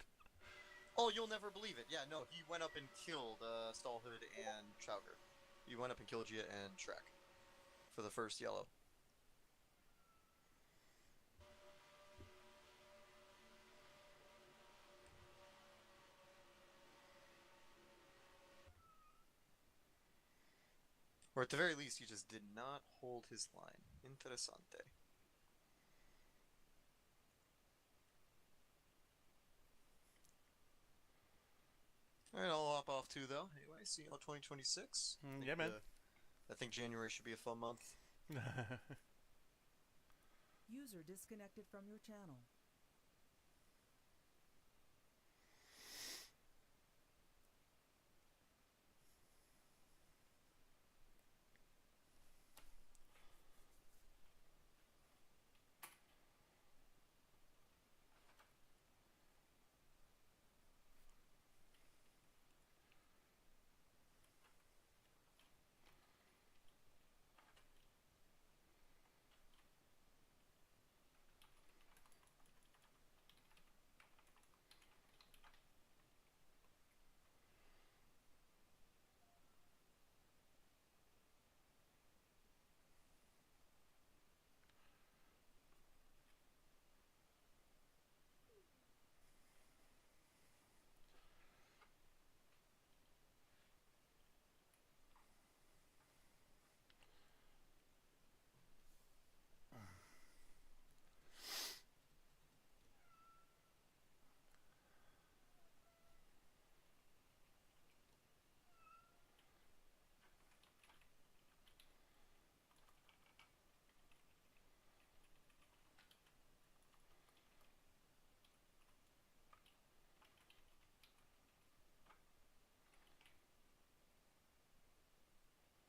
Oh, you'll never believe it. Yeah, no, he went up and killed Stallhood and Chowder. He went up and killed Gia and Shrek for the first yellow. Or at the very least, he just did not hold his line. Interessante. Alright, I'll hop off too, though. Anyway, see you all 2026.
Yeah, man.
I think January should be a fun month.
User disconnected from your channel.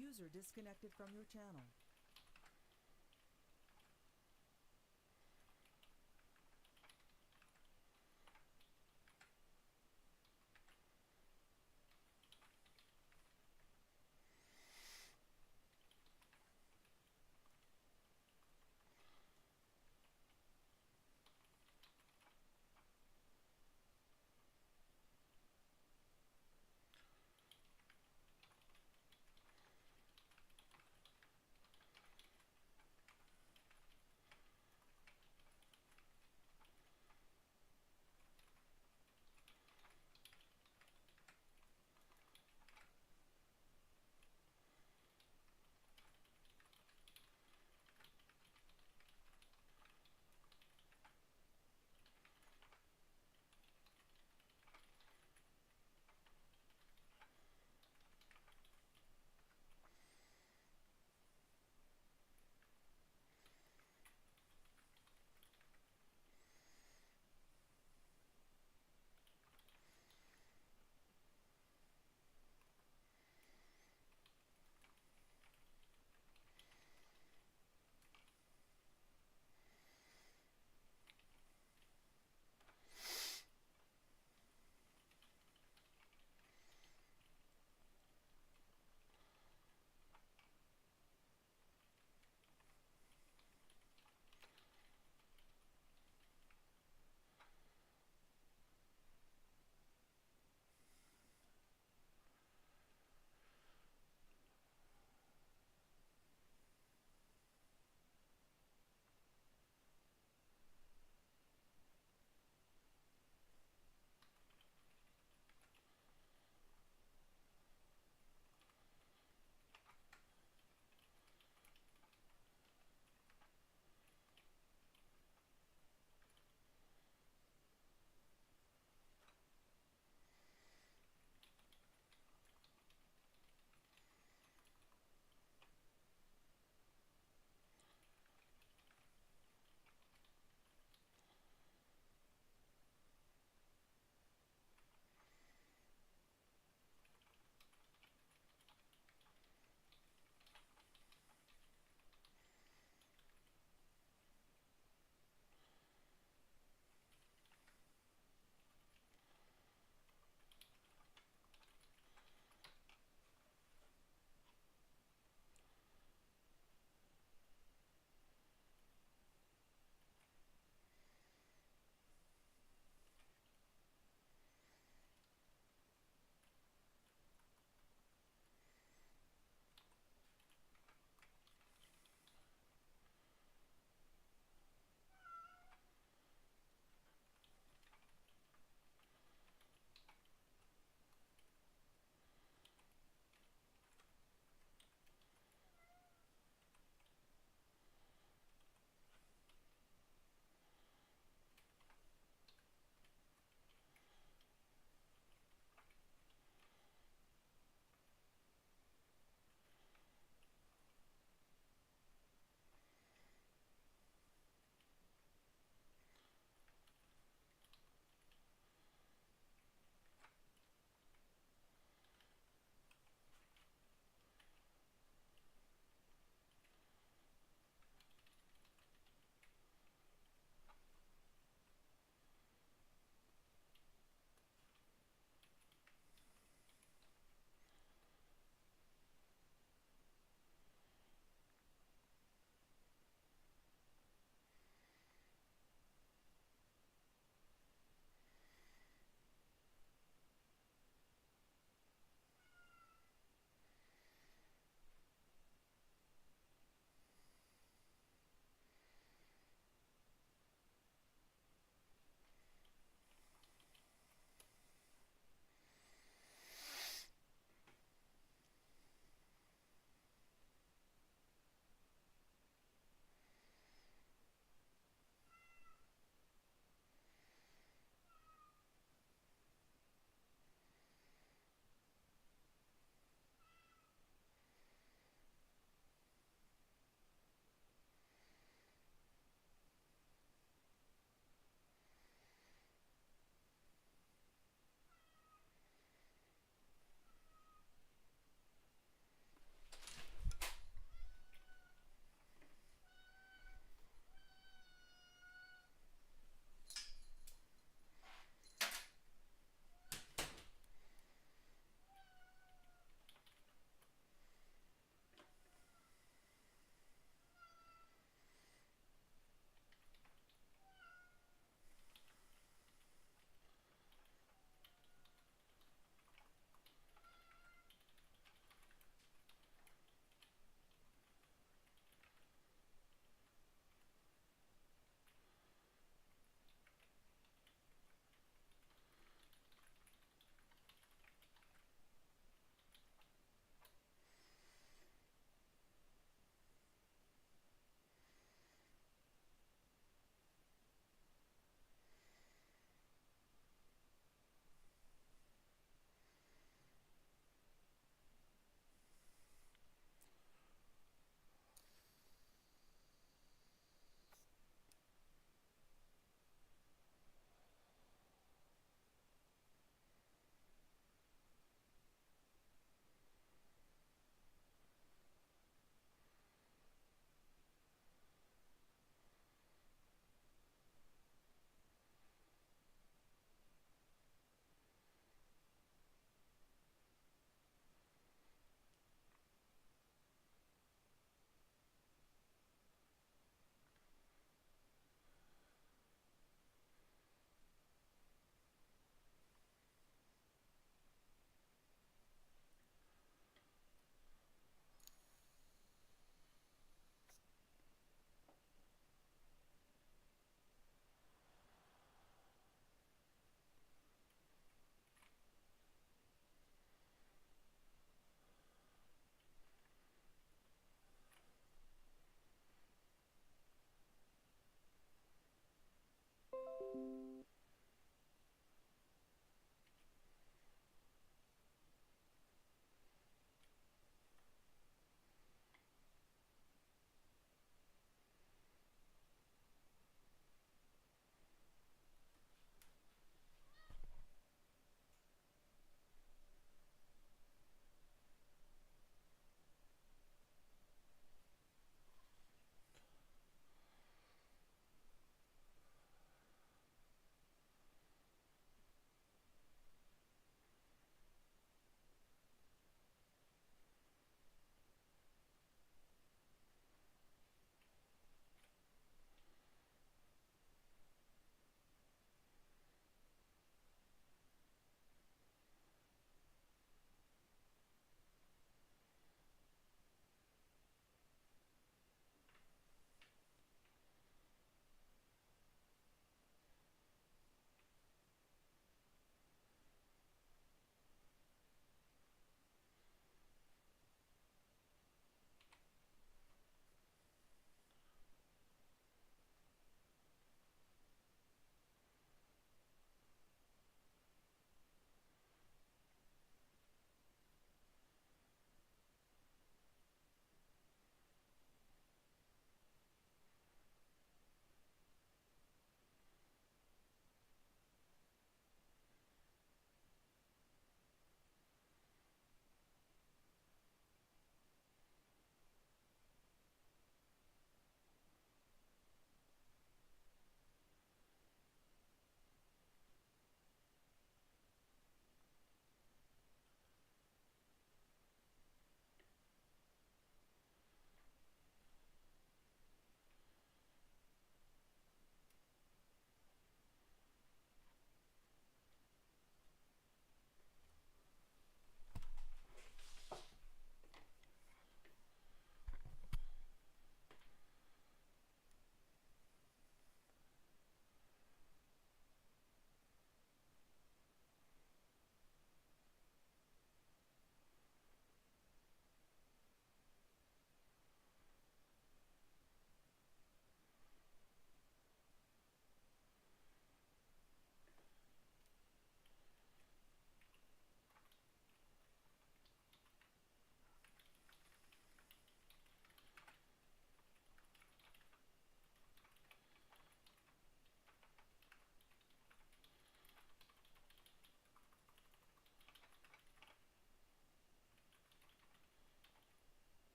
User disconnected from your channel.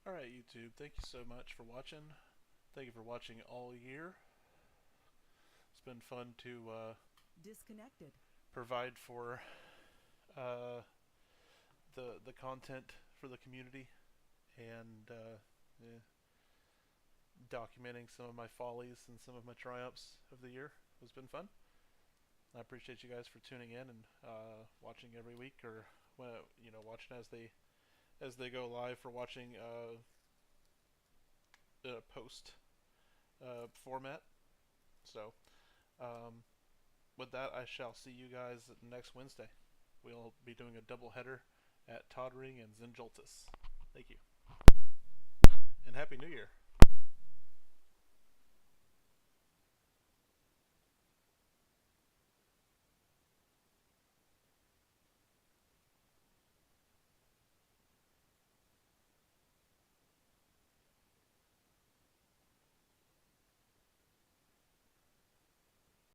Alright, YouTube, thank you so much for watching. Thank you for watching all year. It's been fun to
Disconnected.
provide for the content for the community and documenting some of my follies and some of my triumphs of the year. It's been fun. I appreciate you guys for tuning in and watching every week, or watching as they go live, for watching post format. So with that, I shall see you guys next Wednesday. We'll be doing a double header at Toddering and Zinjoltis. Thank you. And Happy New Year.